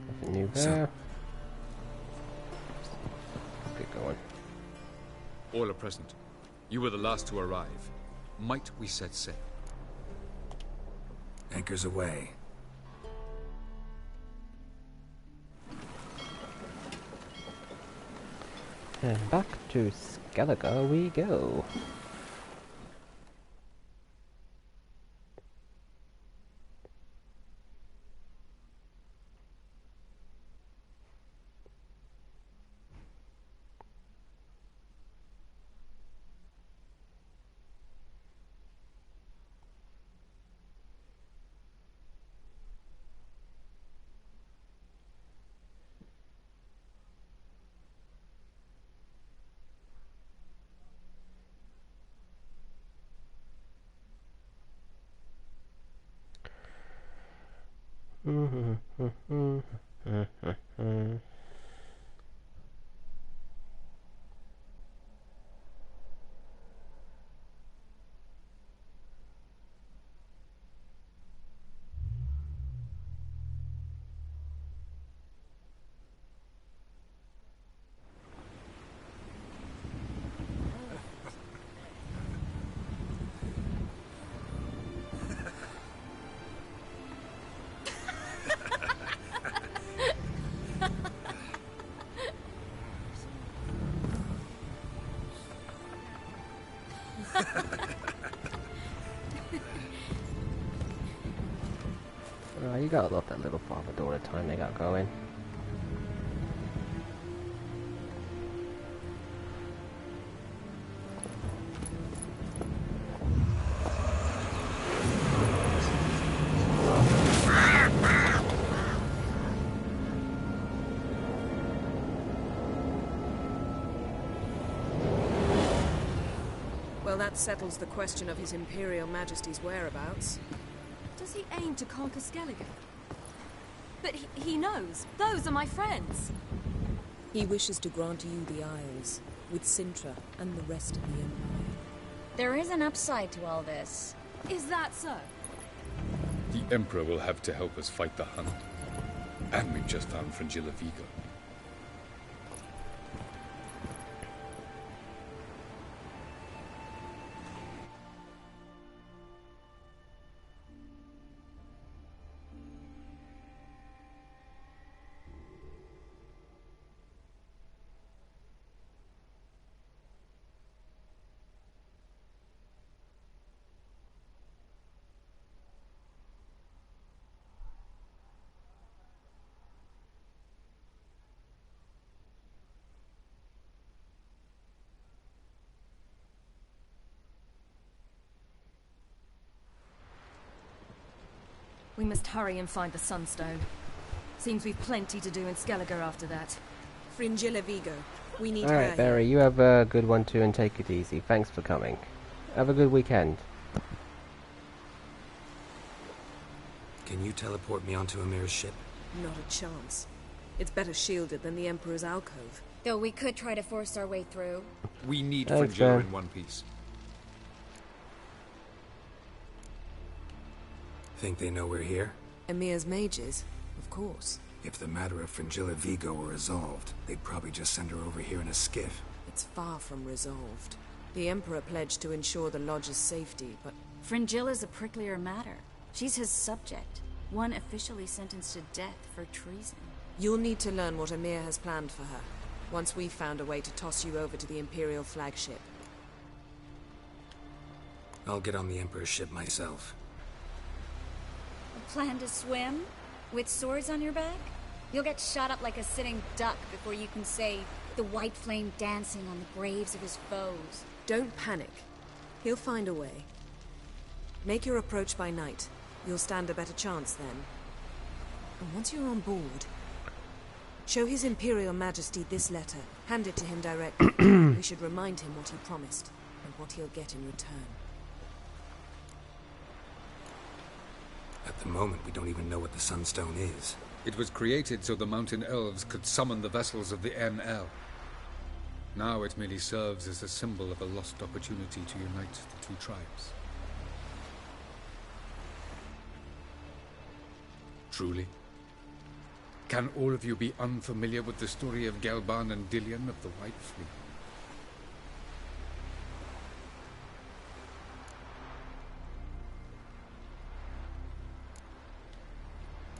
Nothing new there. Let's get going. All are present. You were the last to arrive. Might we set sail? Anchors away. And back to Skellige we go. You gotta love that little father-daughter time they got going. Well, that settles the question of His Imperial Majesty's whereabouts. Does he aim to conquer Skellige? But he knows. Those are my friends. He wishes to grant you the Isles, with Sintra and the rest of the Empire. There is an upside to all this. Is that so? The Emperor will have to help us fight the Hunt. And we've just found Fringilla Vigo. We must hurry and find the Sunstone. Seems we've plenty to do in Skellige after that. Fringilla Vigo. We need her. Alright, Barry, you have a good one too and take it easy. Thanks for coming. Have a good weekend. Can you teleport me onto Amir's ship? Not a chance. It's better shielded than the Emperor's alcove. Though we could try to force our way through. We need Thanks, Fringilla man. in one piece. Think they know we're here? Emir's mages? Of course. If the matter of Fringilla Vigo were resolved, they'd probably just send her over here in a skiff. It's far from resolved. The Emperor pledged to ensure the Lodge's safety, but... Fringilla's a pricklier matter. She's his subject. One officially sentenced to death for treason. You'll need to learn what Emir has planned for her, once we've found a way to toss you over to the Imperial flagship. I'll get on the Emperor's ship myself. Plan to swim? With swords on your back? You'll get shot up like a sitting duck before you can say the white flame dancing on the graves of his foes. Don't panic. He'll find a way. Make your approach by night. You'll stand a better chance then. And once you're on board, show His Imperial Majesty this letter. Hand it to him directly. We should remind him what he promised, and what he'll get in return. At the moment, we don't even know what the Sunstone is. It was created so the Mountain Elves could summon the vessels of the NL. Now it merely serves as a symbol of a lost opportunity to unite the two tribes. Truly? Can all of you be unfamiliar with the story of Gelban and Dillion of the White Fleet?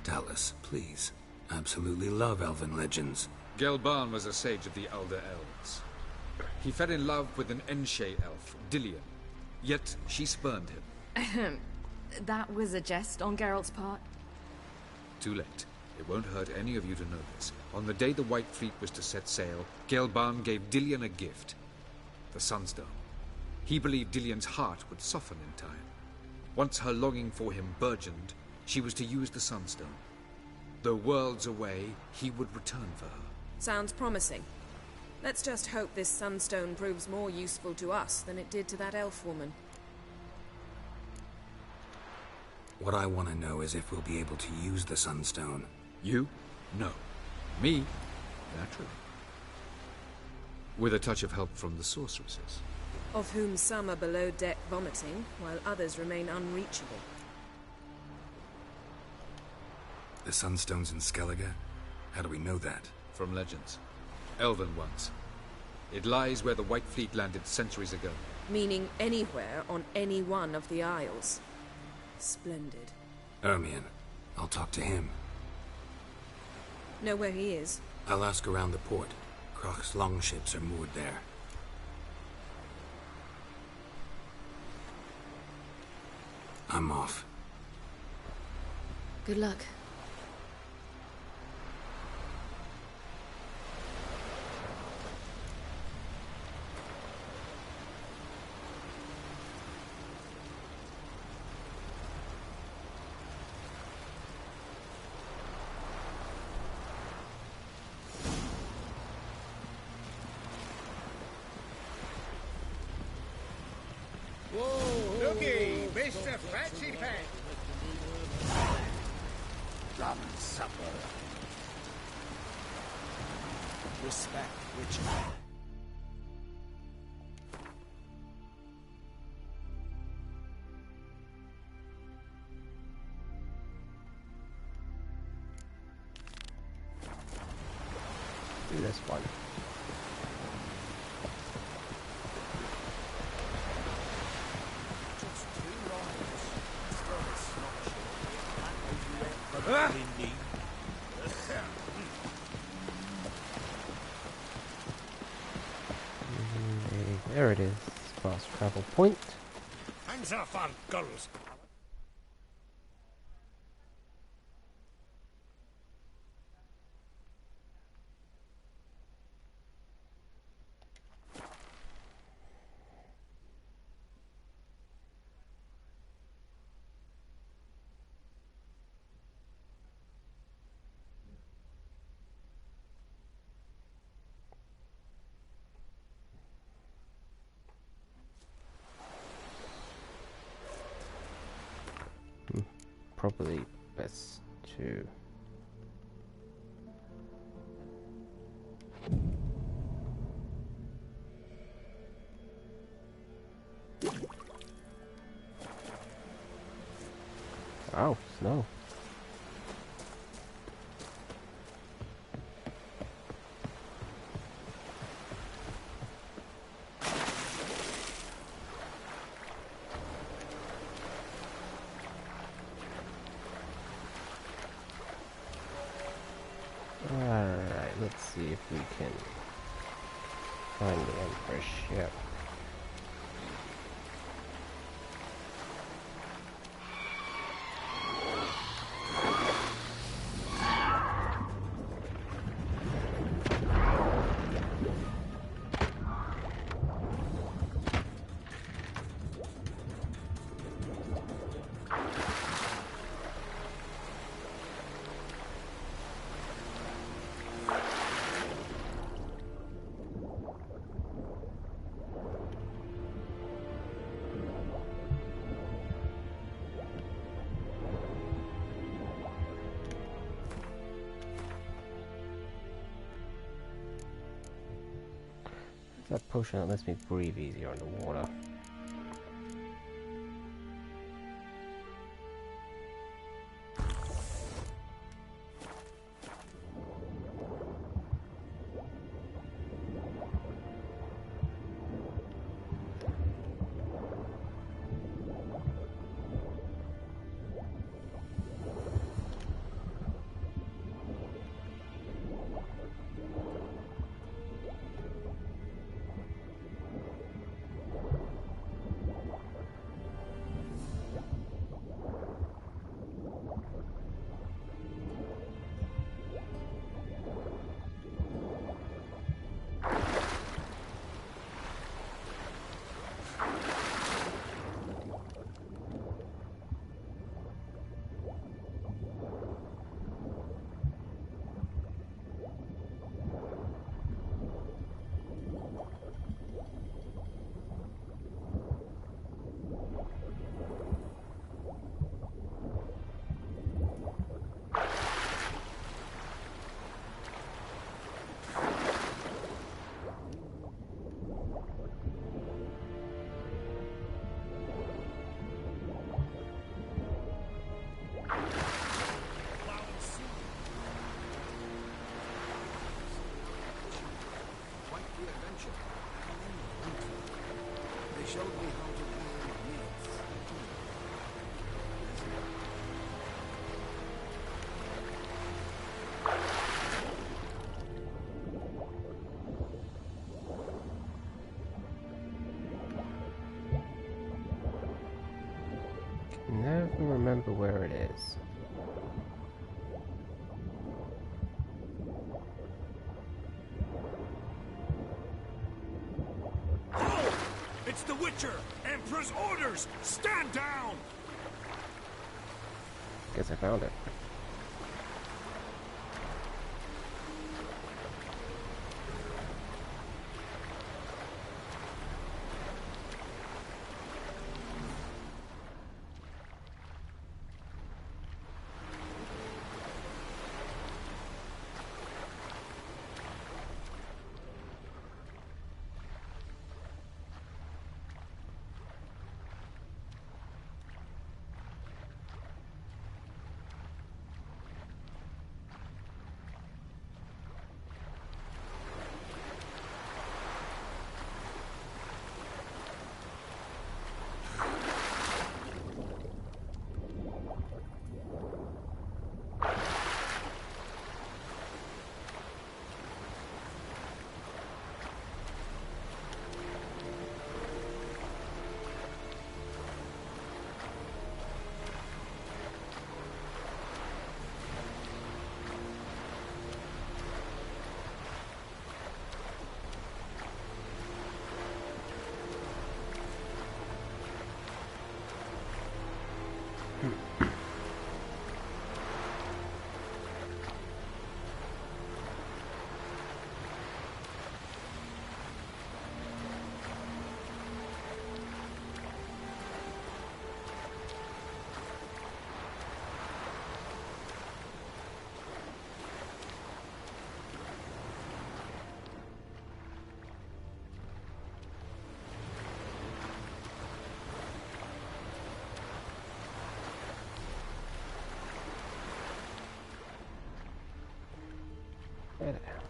Tell us, please. Absolutely love elven legends. Gelban was a sage of the Elder Elves. He fell in love with an Enshe elf, Dillion, yet she spurned him. That was a jest on Geralt's part? Too late. It won't hurt any of you to know this. On the day the White Fleet was to set sail, Gelban gave Dillion a gift. The Sunstone. He believed Dillion's heart would soften in time. Once her longing for him burgeoned, she was to use the Sunstone. Though worlds away, he would return for her. Sounds promising. Let's just hope this Sunstone proves more useful to us than it did to that elf woman. What I want to know is if we'll be able to use the Sunstone. You? No. Me? Naturally. With a touch of help from the sorceresses. Of whom some are below deck vomiting, while others remain unreachable. The Sunstone's in Skellige? How do we know that? From legends. Elven ones. It lies where the White Fleet landed centuries ago. Meaning anywhere on any one of the Isles. Splendid. Ermion. I'll talk to him. Know where he is? I'll ask around the port. Croc's longships are moored there. I'm off. Good luck. Looky, Mr. Fancy Pants. Rum supper. Respect ritual. Do this one. There it is. Fast travel point. Hands off on girls. Probably best to wow, snow. Alright, let's see if we can find the Emperor's ship. That potion that lets me breathe easier underwater. showed me how to wield nets. Never remember where it is. It's the Witcher! Emperor's orders! Stand down! Guess I found it. Where the hell am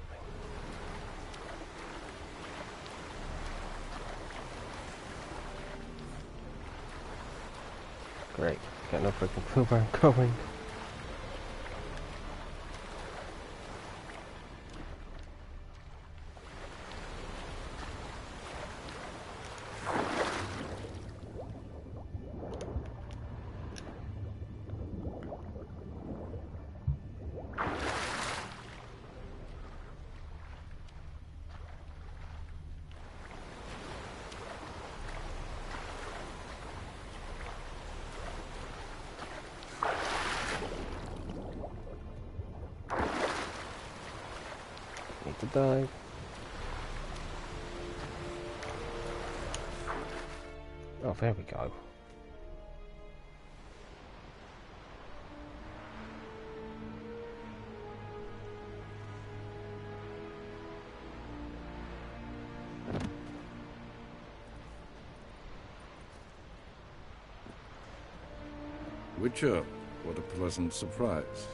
I? Great, got no freaking clue where I'm going. Need to dive. Oh, there we go. Witcher, what a pleasant surprise.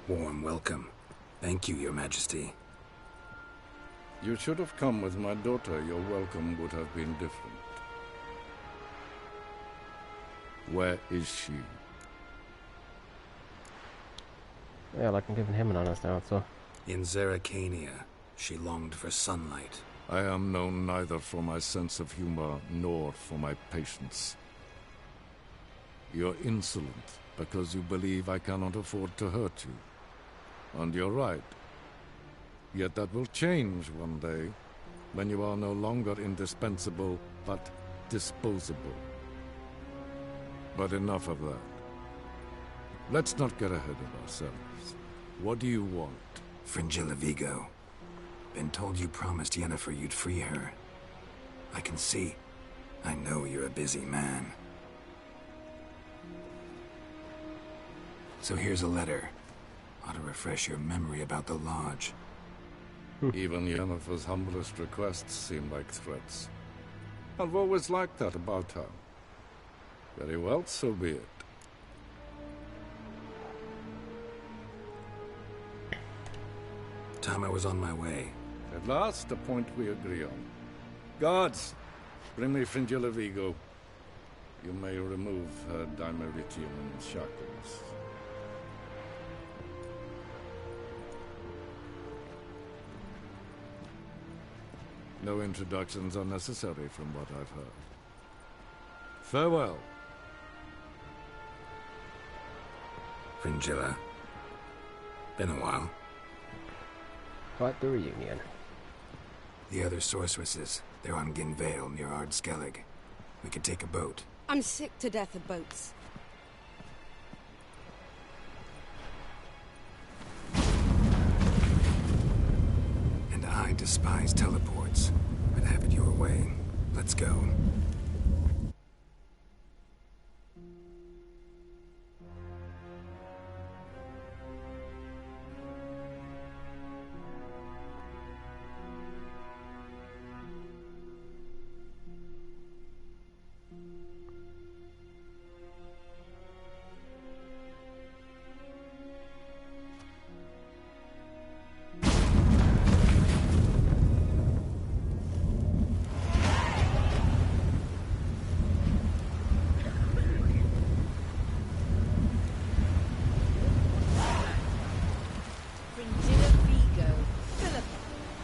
Warm welcome. Thank you, Your Majesty. You should have come with my daughter. Your welcome would have been different. Where is she? Yeah, like I'm giving him an honest answer. In Zerrikania, she longed for sunlight. I am known neither for my sense of humor nor for my patience. You're insolent because you believe I cannot afford to hurt you. And you're right. Yet that will change one day, when you are no longer indispensable, but disposable. But enough of that. Let's not get ahead of ourselves. What do you want? Fringilla Vigo. Been told you promised Yennefer you'd free her. I can see. I know you're a busy man. So here's a letter. Ought to refresh your memory about the Lodge. Even Yennefer's humblest requests seem like threats. I've always liked that about her. Very well, so be it. time I was on my way. At last, a point we agree on. Guards, bring me Fringilla Vigo. You may remove her dimeritium shackles. No introductions are necessary from what I've heard. Farewell. Fringilla. Been a while. Quite the reunion. The other sorceresses, they're on Ginvale near Ard Skellig. We could take a boat. I'm sick to death of boats. And I despise teleports. But have it your way. Let's go. Fringilla Vigo. Philippa,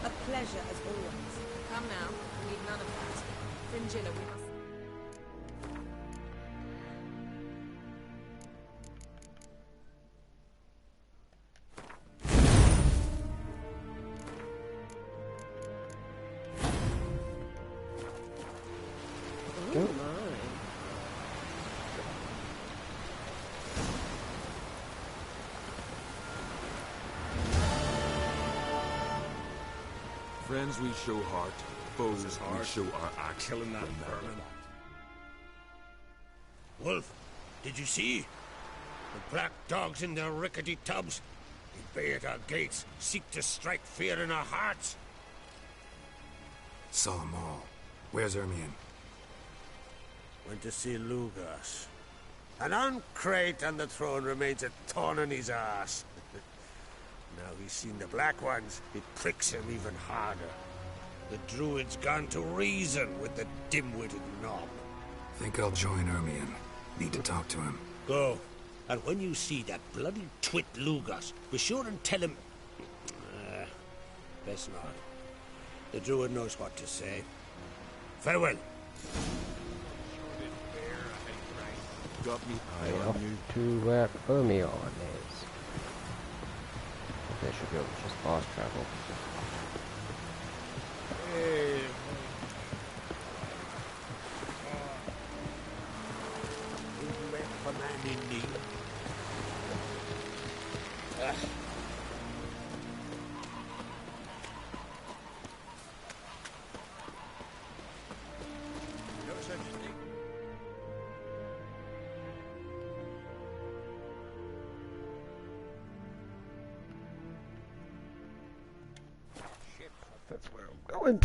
a pleasure as always. Come now, we need none of that. Fringilla, we must... Go. Friends we show heart, foes we show our axe. Killing that vermin. Wolf, did you see? The black dogs in their rickety tubs. They bay at our gates, seek to strike fear in our hearts. Saw 'em all. Where's Ermion? Went to see Lugas. An uncrate on the throne remains a thorn in his ass. Now he's seen the Black Ones, it pricks him even harder. The Druid's gone to reason with the dim-witted knob. Think I'll join Ermion. Need to talk to him. Go. And when you see that bloody twit Lugas, be sure and tell him... best not. The Druid knows what to say. Farewell. Got me I eye off on you. to where Ermion is. They should be able to just fast travel. Hey. For man in need. No such thing. That's where I'm going.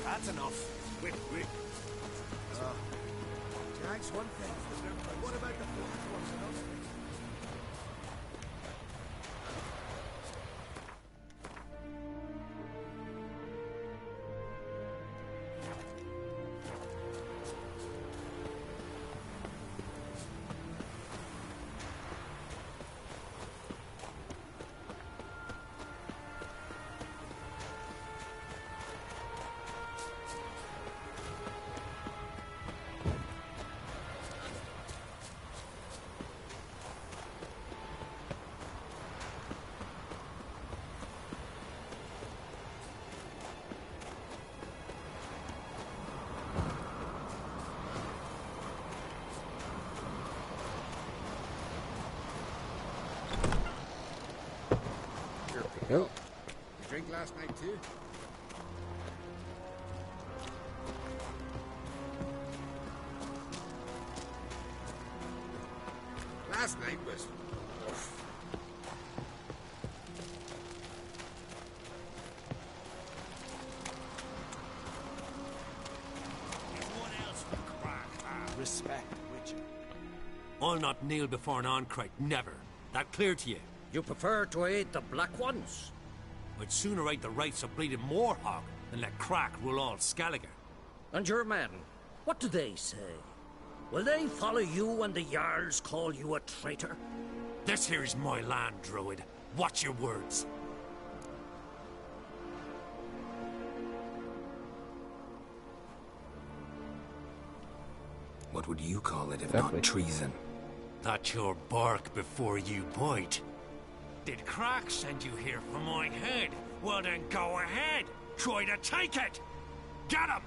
That's enough. Quick, quick. Tonight's one thing. What about the fourth ones and those things? last night, too. Last night was... Respect, Witcher. I'll not kneel before an Ahn'Kreit, never. That clear to you? You prefer to aid the Black Ones? I'd sooner aid the rights of bleeding Morhog than let Crack rule all Skellige. And your men, what do they say? Will they follow you when the Jarls call you a traitor? This here is my land, Druid. Watch your words. What would you call it if not treason? That's your bark before you bite. Did Crack send you here for my head? Well then go ahead. Try to take it. Get him!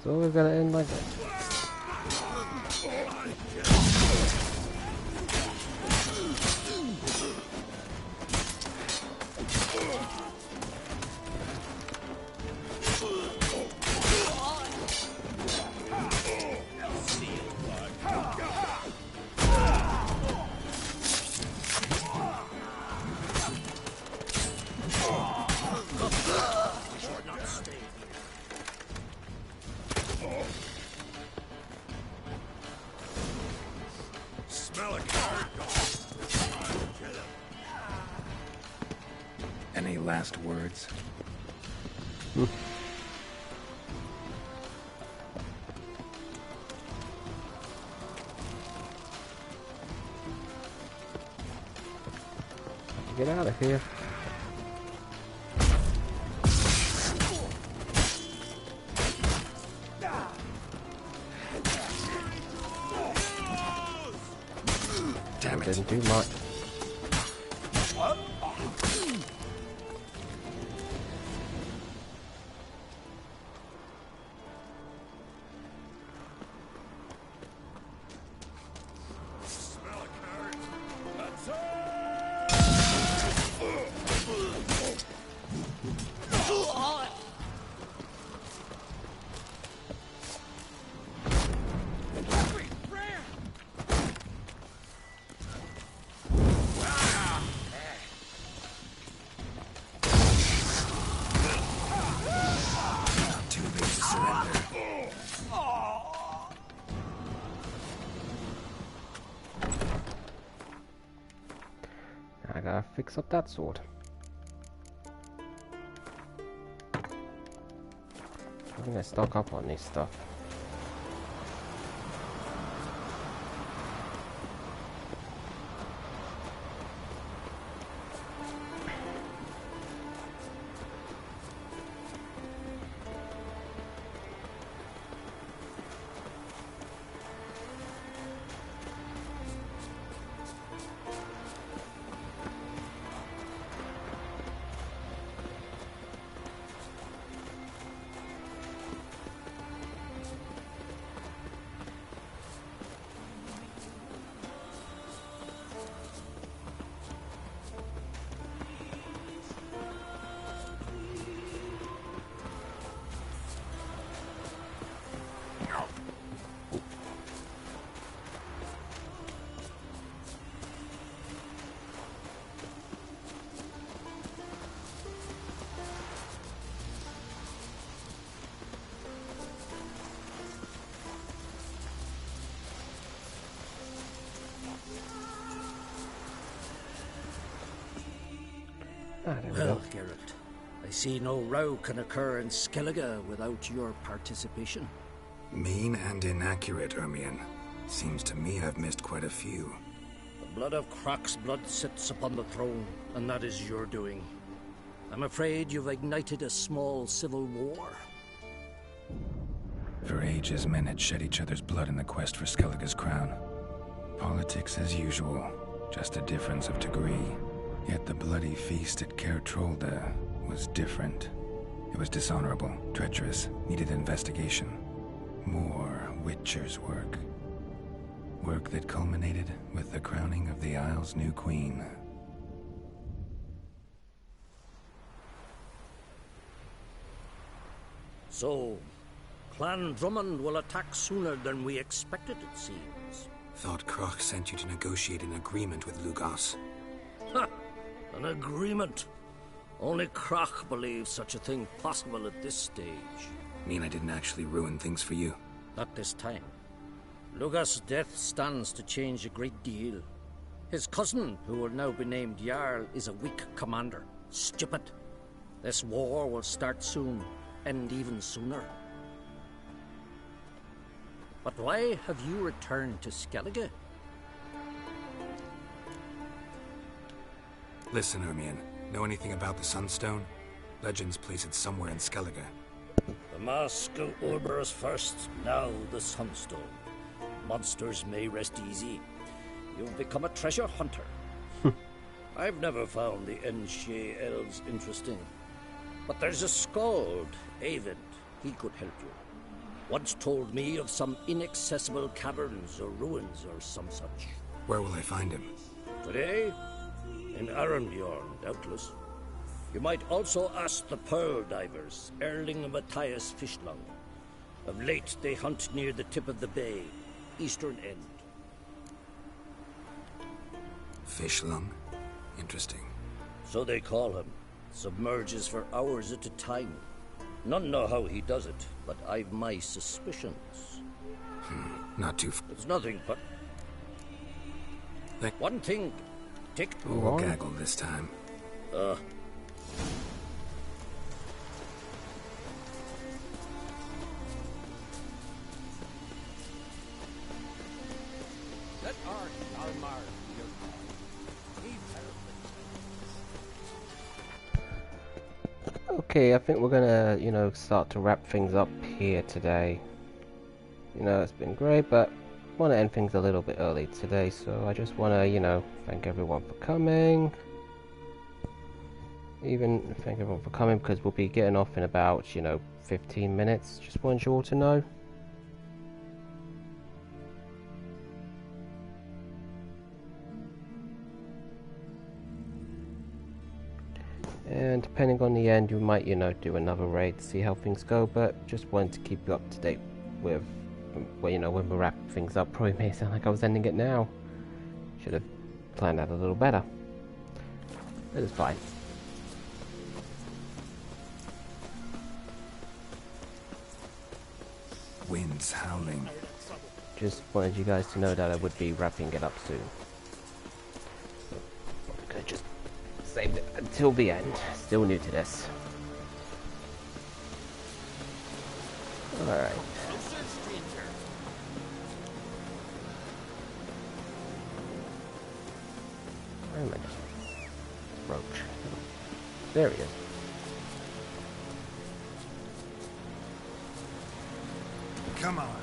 So we're gonna end like that. Any last words? Get out of here. Damn it. Didn't do much. I gotta fix up that sword. I'm gonna stock up on this stuff. Well, Geralt, I see no row can occur in Skellige without your participation. Mean and inaccurate, Ermion. Seems to me I've missed quite a few. The blood of Croc's blood sits upon the throne, and that is your doing. I'm afraid you've ignited a small civil war. For ages, men had shed each other's blood in the quest for Skellige's crown. Politics as usual, just a difference of degree. Yet the bloody feast at Caer Trolda was different. It was dishonorable, treacherous, needed investigation. More Witcher's work. Work that culminated with the crowning of the Isle's new queen. So, Clan Drummond will attack sooner than we expected, it seems. Thought Croc sent you to negotiate an agreement with Lugos. Ha! An agreement? Only Croc believes such a thing possible at this stage. Mean I didn't actually ruin things for you? Not this time. Lugos' death stands to change a great deal. His cousin, who will now be named Jarl, is a weak commander. Stupid. This war will start soon, end even sooner. But why have you returned to Skellige? Listen, Ermion. Know anything about the Sunstone? Legends place it somewhere in Skellige. The Mask of Orberus first, now the Sunstone. Monsters may rest easy. You've become a treasure hunter. I've never found the Enshe elves interesting. But there's a skald, Eyvind. He could help you. Once told me of some inaccessible caverns or ruins or some such. Where will I find him? Today? In Arenbjorn, doubtless. You might also ask the Pearl Divers, Erling and Matthias Fishlung. Of late, they hunt near the tip of the bay, eastern end. Fishlung? Interesting. So they call him. Submerges for hours at a time. None know how he does it, but I've my suspicions. Not too It's nothing, but... One thing... Take... We'll gaggle this time. Let Armar be your Okay, I think we're gonna, you know, start to wrap things up here today. You know, it's been great, but I want to end things a little bit early today, so I just want to, you know, thank everyone for coming. Even thank everyone for coming, because we'll be getting off in about, you know, 15 minutes. Just want you all to know. And depending on the end, you might, you know, do another raid to see how things go, but just wanted to keep you up to date with, well, you know, when we wrap things up. Probably may sound like I was ending it now. Should have planned that a little better. But it's fine. Winds howling. Just wanted you guys to know that I would be wrapping it up soon. Could just saved it until the end. Still new to this. Alright. Where am I? Roach. There he is. Come on.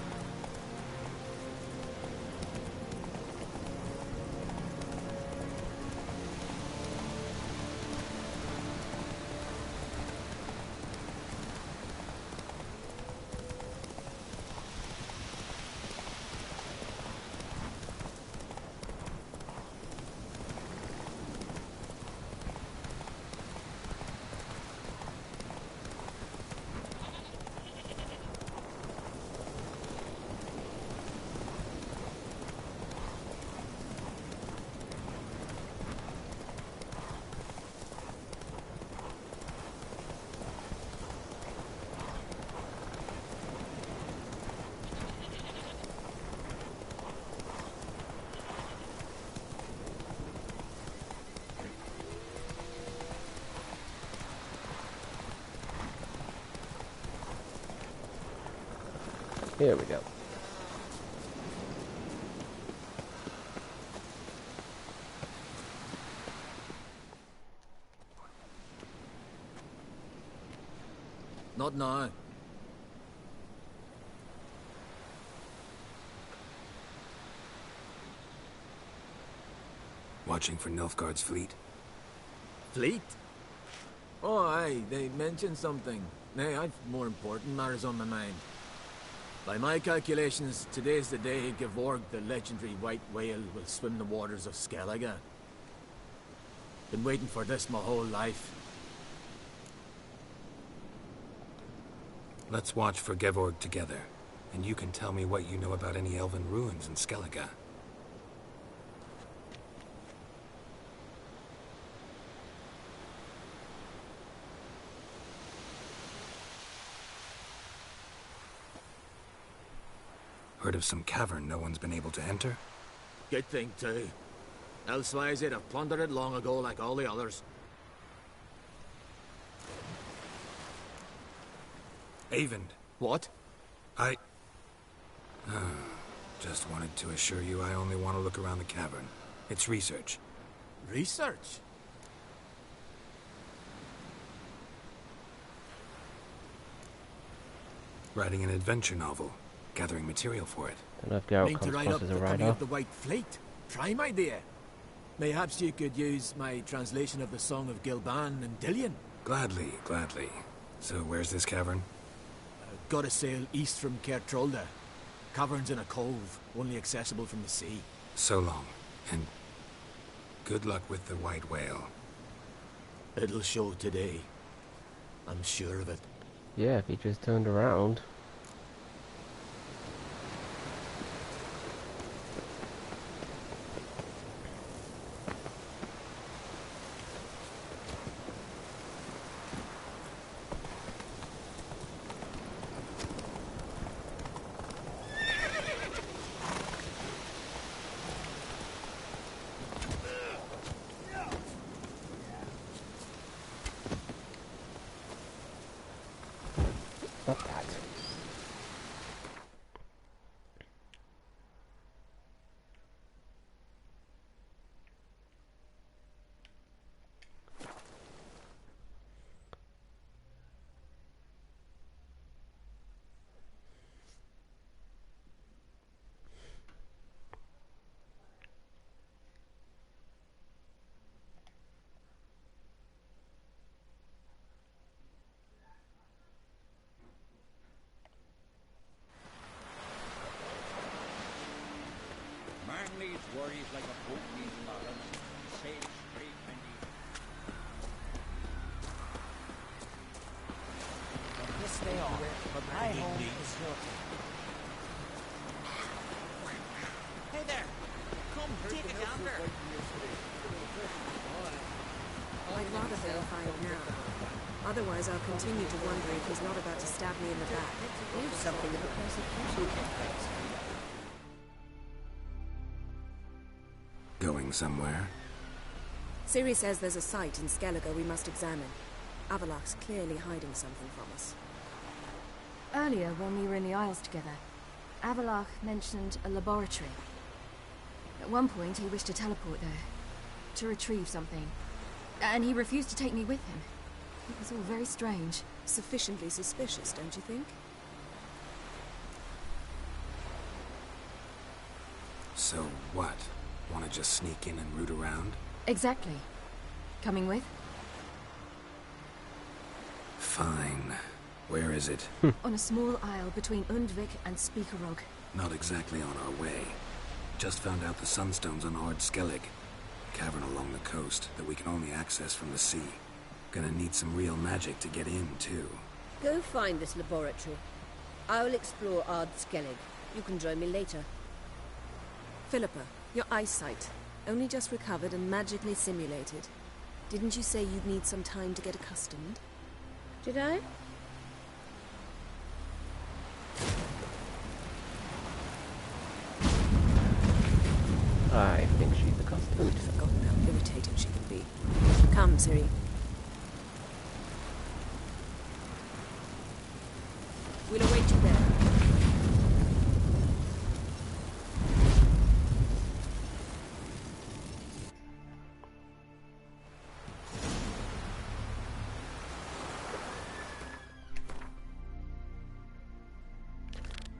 Here we go. Not now. Watching for Nilfgaard's fleet. Fleet? Oh, aye, they mentioned something. Nay, I've more important matters on my mind. By my calculations, today's the day Gevorg, the legendary white whale, will swim the waters of Skellige. Been waiting for this my whole life. Let's watch for Gevorg together, and you can tell me what you know about any elven ruins in Skellige. Heard of some cavern no one's been able to enter? Good thing, too. Elsewise, they'd have plundered it long ago like all the others. Eyvind. What? Just wanted to assure you I only want to look around the cavern. It's research. Research? Writing an adventure novel. Gathering material for it. Don't know if Geralt Mean to comes write across up as the a coming writer. of the White Fleet. Prime idea. Mayhaps you could use my translation of the Song of Gilban and Dillion. Gladly, gladly. So where's this cavern? Gotta sail east from Caer Trolda. Cavern's in a cove, only accessible from the sea. So long, and good luck with the white whale. It'll show today. I'm sure of it. Yeah, if he just turned around. Not that. Man needs worries like a boat needs ballast. Sail straight and easy. Yes, they are. But my home is your home. Hey there! Come take a gander! I'd rather verify it now. Otherwise, I'll continue to wonder if he's not about to stab me in the back. Here's something of a persecution complex. Going somewhere? Ciri says there's a site in Skellige we must examine. Avalach's clearly hiding something from us. Earlier, when we were in the Isles together, Avalach mentioned a laboratory. At one point, he wished to teleport there, to retrieve something. And he refused to take me with him. It was all very strange. Sufficiently suspicious, don't you think? So what? Want to just sneak in and root around? Exactly. Coming with? Fine. Where is it? On a small isle between Undvik and Speakerog. Not exactly on our way. Just found out the Sunstone's on Ard Skellig. A cavern along the coast that we can only access from the sea. Gonna need some real magic to get in, too. Go find this laboratory. I'll explore Ard Skellig. You can join me later. Philippa, your eyesight. Only just recovered and magically simulated. Didn't you say you'd need some time to get accustomed? Did I? I think she's accustomed. I'd forgotten how irritating she can be. Come, Ciri. We'll await you there.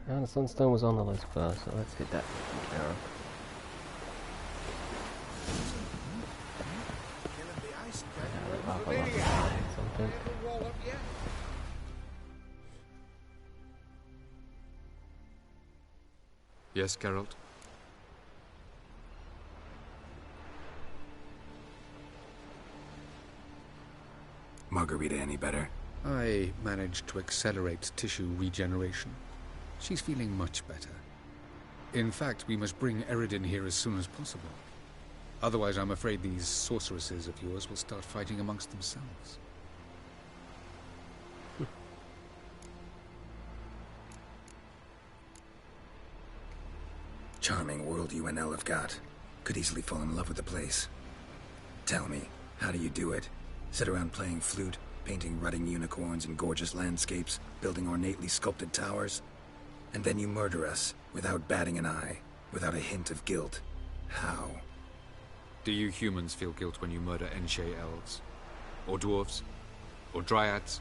And the Sunstone was on the list first, so let's get that taken care of. Something. Yes, Geralt? Margarita any better? I managed to accelerate tissue regeneration. She's feeling much better. In fact, we must bring Eredin here as soon as possible. Otherwise, I'm afraid these sorceresses of yours will start fighting amongst themselves. Charming world you and Elle have got. Could easily fall in love with the place. Tell me, how do you do it? Sit around playing flute, painting rutting unicorns in gorgeous landscapes, building ornately sculpted towers? And then you murder us, without batting an eye, without a hint of guilt. How? Do you humans feel guilt when you murder Enshe elves? Or dwarves? Or dryads?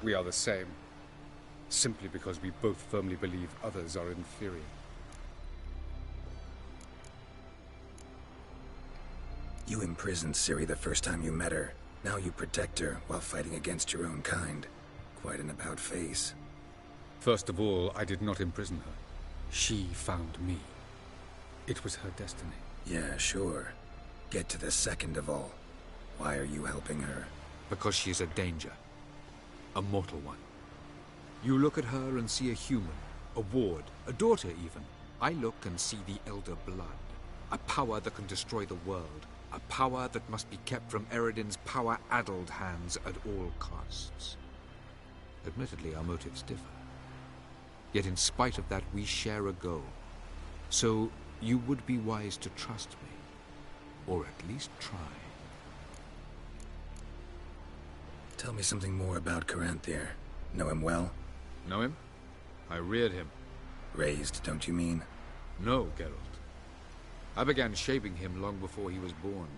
We are the same. Simply because we both firmly believe others are inferior. You imprisoned Ciri the first time you met her. Now you protect her while fighting against your own kind. Quite an about-face. First of all, I did not imprison her. She found me. It was her destiny. Yeah, sure. Get to the second of all. Why are you helping her? Because she is a danger. A mortal one. You look at her and see a human, a ward, a daughter even. I look and see the Elder Blood. A power that can destroy the world. A power that must be kept from Eredin's power-addled hands at all costs. Admittedly, our motives differ. Yet in spite of that, we share a goal. So, you would be wise to trust me. Or at least try. Tell me something more about Caranthir. Know him well? Know him? I reared him. Raised, don't you mean? No, Geralt. I began shaping him long before he was born.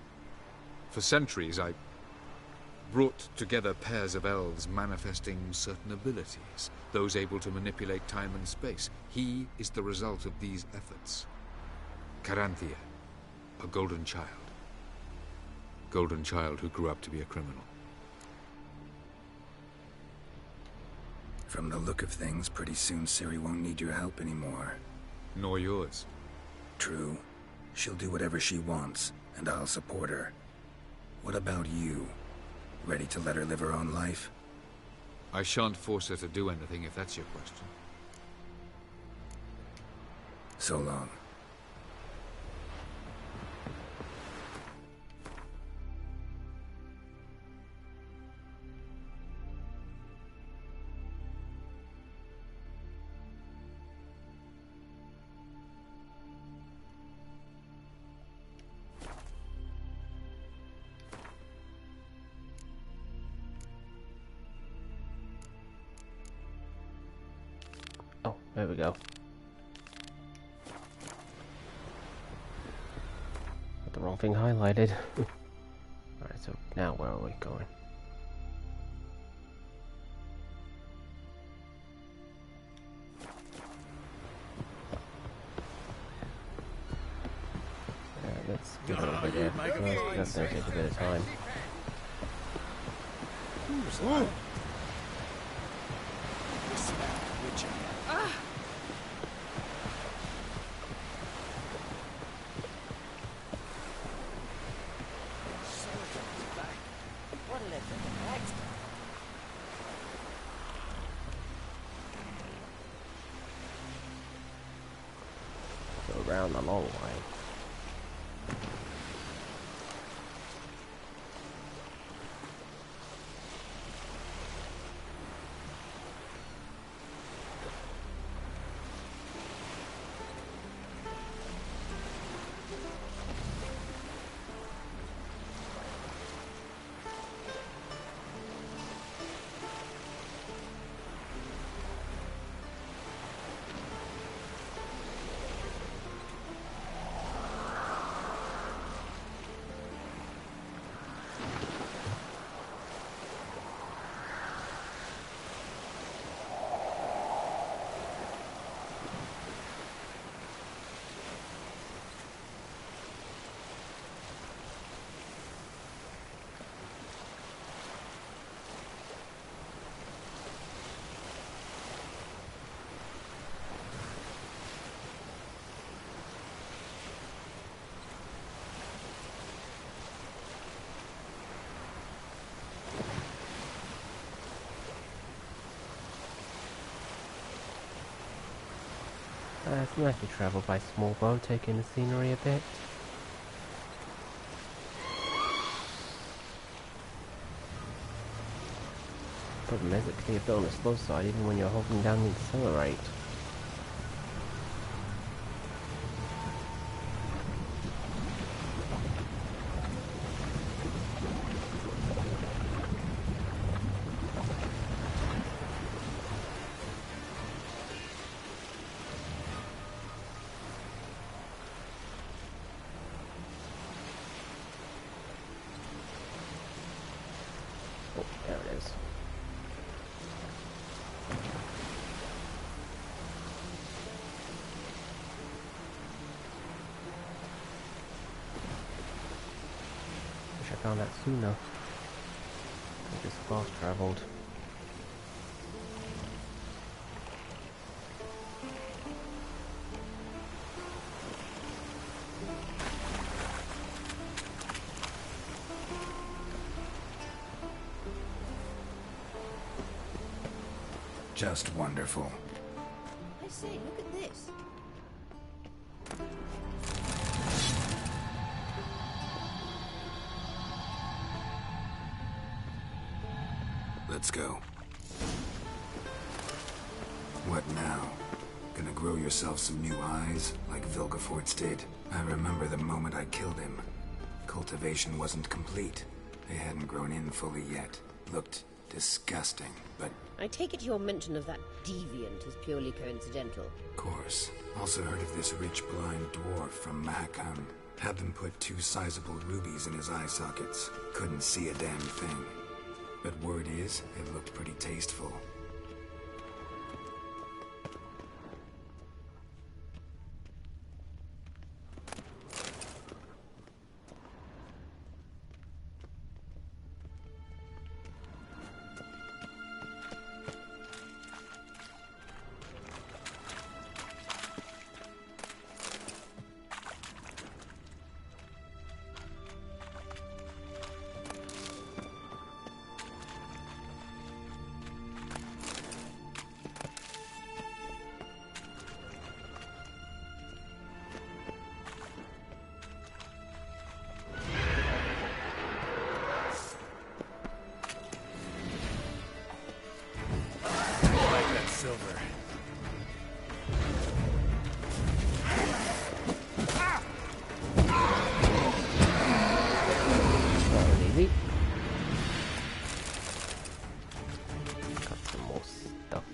For centuries, I brought together pairs of elves manifesting certain abilities, those able to manipulate time and space. He is the result of these efforts. Caranthir, a golden child. Golden child who grew up to be a criminal. From the look of things, pretty soon Ciri won't need your help anymore. Nor yours. True. She'll do whatever she wants, and I'll support her. What about you? Ready to let her live her own life? I shan't force her to do anything if that's your question. So long. Oh, there we go. Got the wrong thing highlighted. Alright, so now where are we going? Let's get over there. Well, that's gonna take a bit of time. Who's that? Go around the long way. It's nice to travel by small boat, taking the scenery a bit. Problem is, it can be a bit on the slow side even when you're holding down the accelerate. Oh, there it is. Wish I found that sooner. I just fast traveled. Just wonderful. I say, look at this. Let's go. What now? Gonna grow yourself some new eyes, like Vilgefortz did? I remember the moment I killed him. Cultivation wasn't complete. They hadn't grown in fully yet. Looked disgusting, but... I take it your mention of that deviant is purely coincidental. Of course. Also heard of this rich blind dwarf from Mahakam. Had them put 2 sizable rubies in his eye sockets. Couldn't see a damn thing. But word is, it looked pretty tasteful. Silver. Easy. Got some more stuff.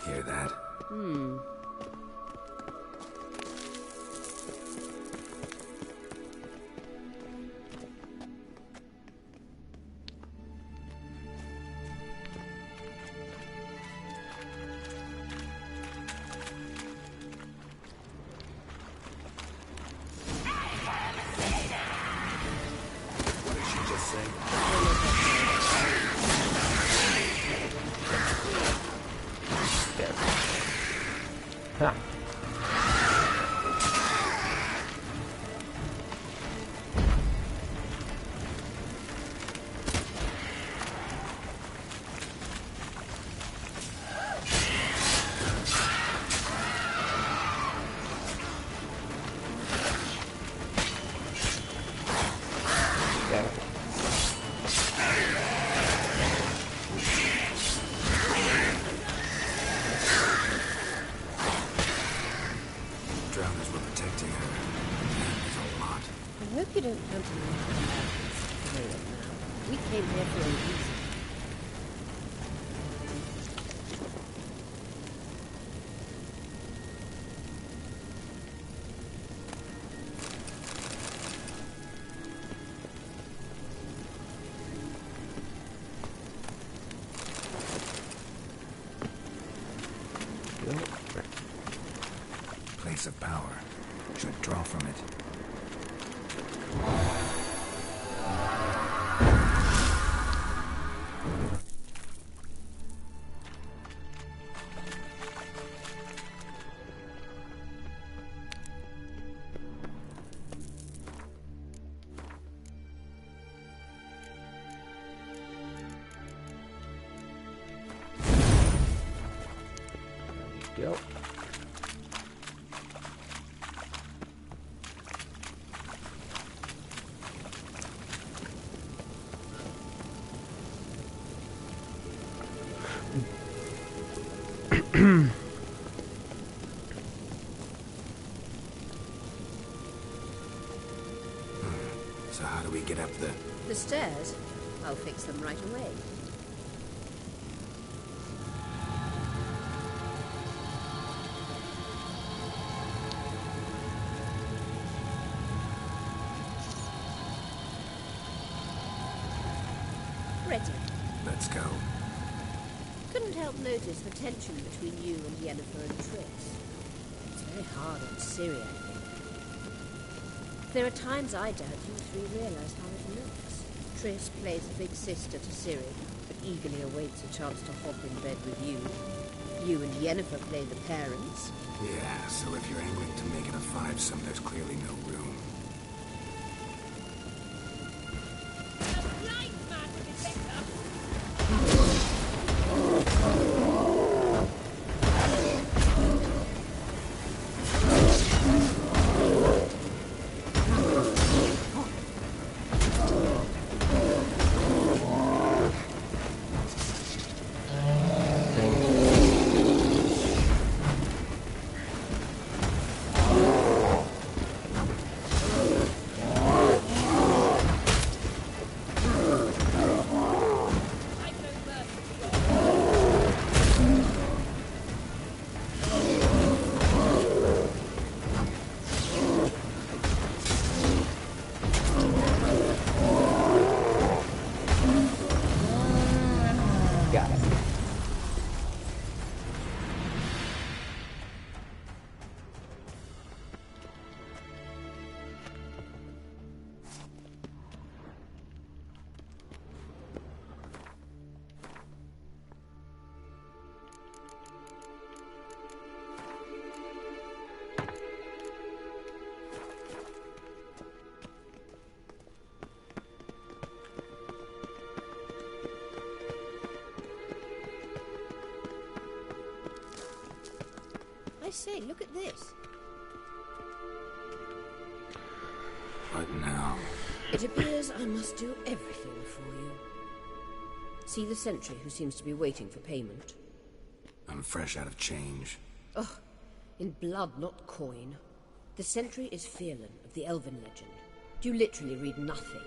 Hear that? What did she just say? Ha! Drowners were protecting her. That was a lot. I hope you don't come to me now. We came here for a reason. Place of power. Should draw from it. up the... The stairs? I'll fix them right away. Ready. Let's go. Couldn't help notice the tension between you and Yennefer and Triss. It's very hard on Ciri, I think. There are times I doubt you three realize how it looks. Triss plays big sister to Ciri, but eagerly awaits a chance to hop in bed with you. You and Yennefer play the parents. Yeah, so if you're angling to make it a fivesome, there's clearly no room. I say, look at this. What now? It appears I must do everything for you. See the sentry who seems to be waiting for payment? I'm fresh out of change. Ugh, in blood, not coin. The sentry is Firlan of the Elven legend. You literally read nothing.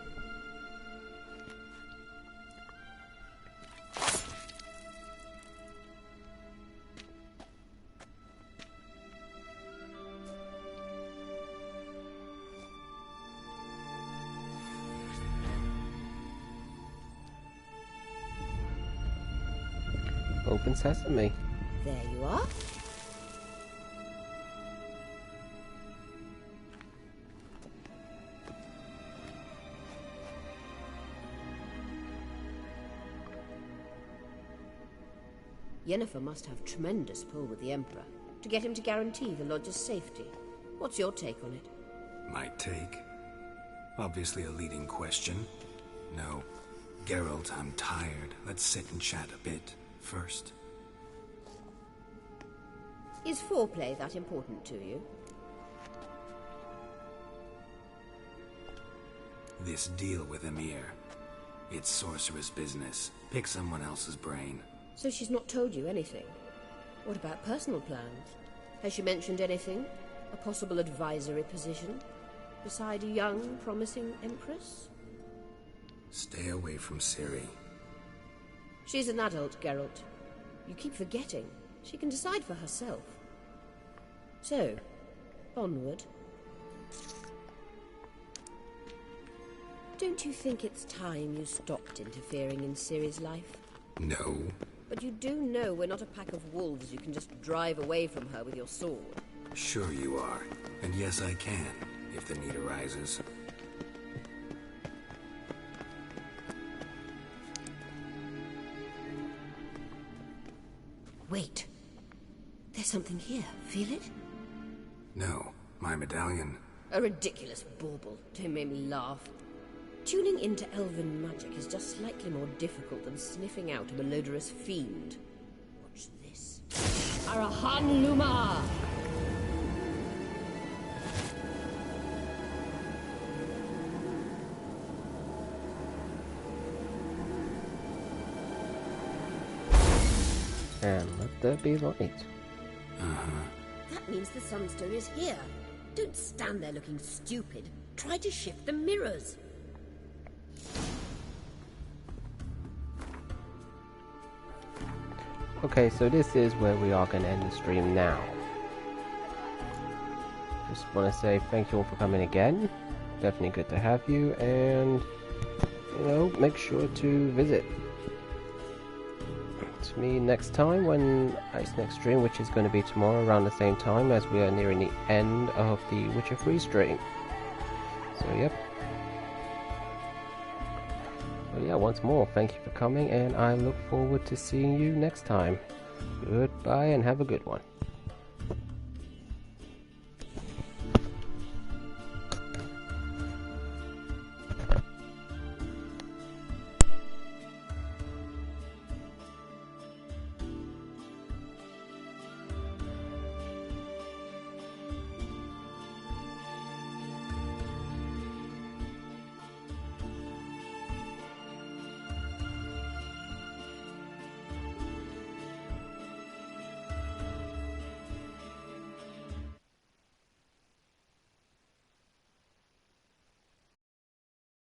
Open sesame. There you are. Yennefer must have tremendous pull with the Emperor to get him to guarantee the Lodge's safety. What's your take on it? My take? Obviously a leading question. No. Geralt, I'm tired. Let's sit and chat a bit first. Is foreplay that important to you? This deal with Emir. It's sorceress business. Pick someone else's brain. So she's not told you anything? What about personal plans? Has she mentioned anything? A possible advisory position? Beside a young, promising Empress? Stay away from Ciri. She's an adult, Geralt. You keep forgetting. She can decide for herself. So, onward. Don't you think it's time you stopped interfering in Ciri's life? No. But you do know we're not a pack of wolves you can just drive away from her with your sword. Sure you are. And yes, I can, if the need arises. Wait. There's something here. Feel it? No. My medallion. A ridiculous bauble. Don't make me laugh. Tuning into elven magic is just slightly more difficult than sniffing out a malodorous fiend. Watch this. Arahan Luma! And let there be light. Uh-huh. That means the Sunstone is here. Don't stand there looking stupid. Try to shift the mirrors. Okay, so this is where we are going to end the stream now. Just want to say thank you all for coming again. Definitely good to have you, and you know, make sure to visit to me next time when Ice next stream, which is going to be tomorrow around the same time, as we are nearing the end of the Witcher 3 stream. So yep. Well, yeah, once more, thank you for coming, and I look forward to seeing you next time. Goodbye, and have a good one.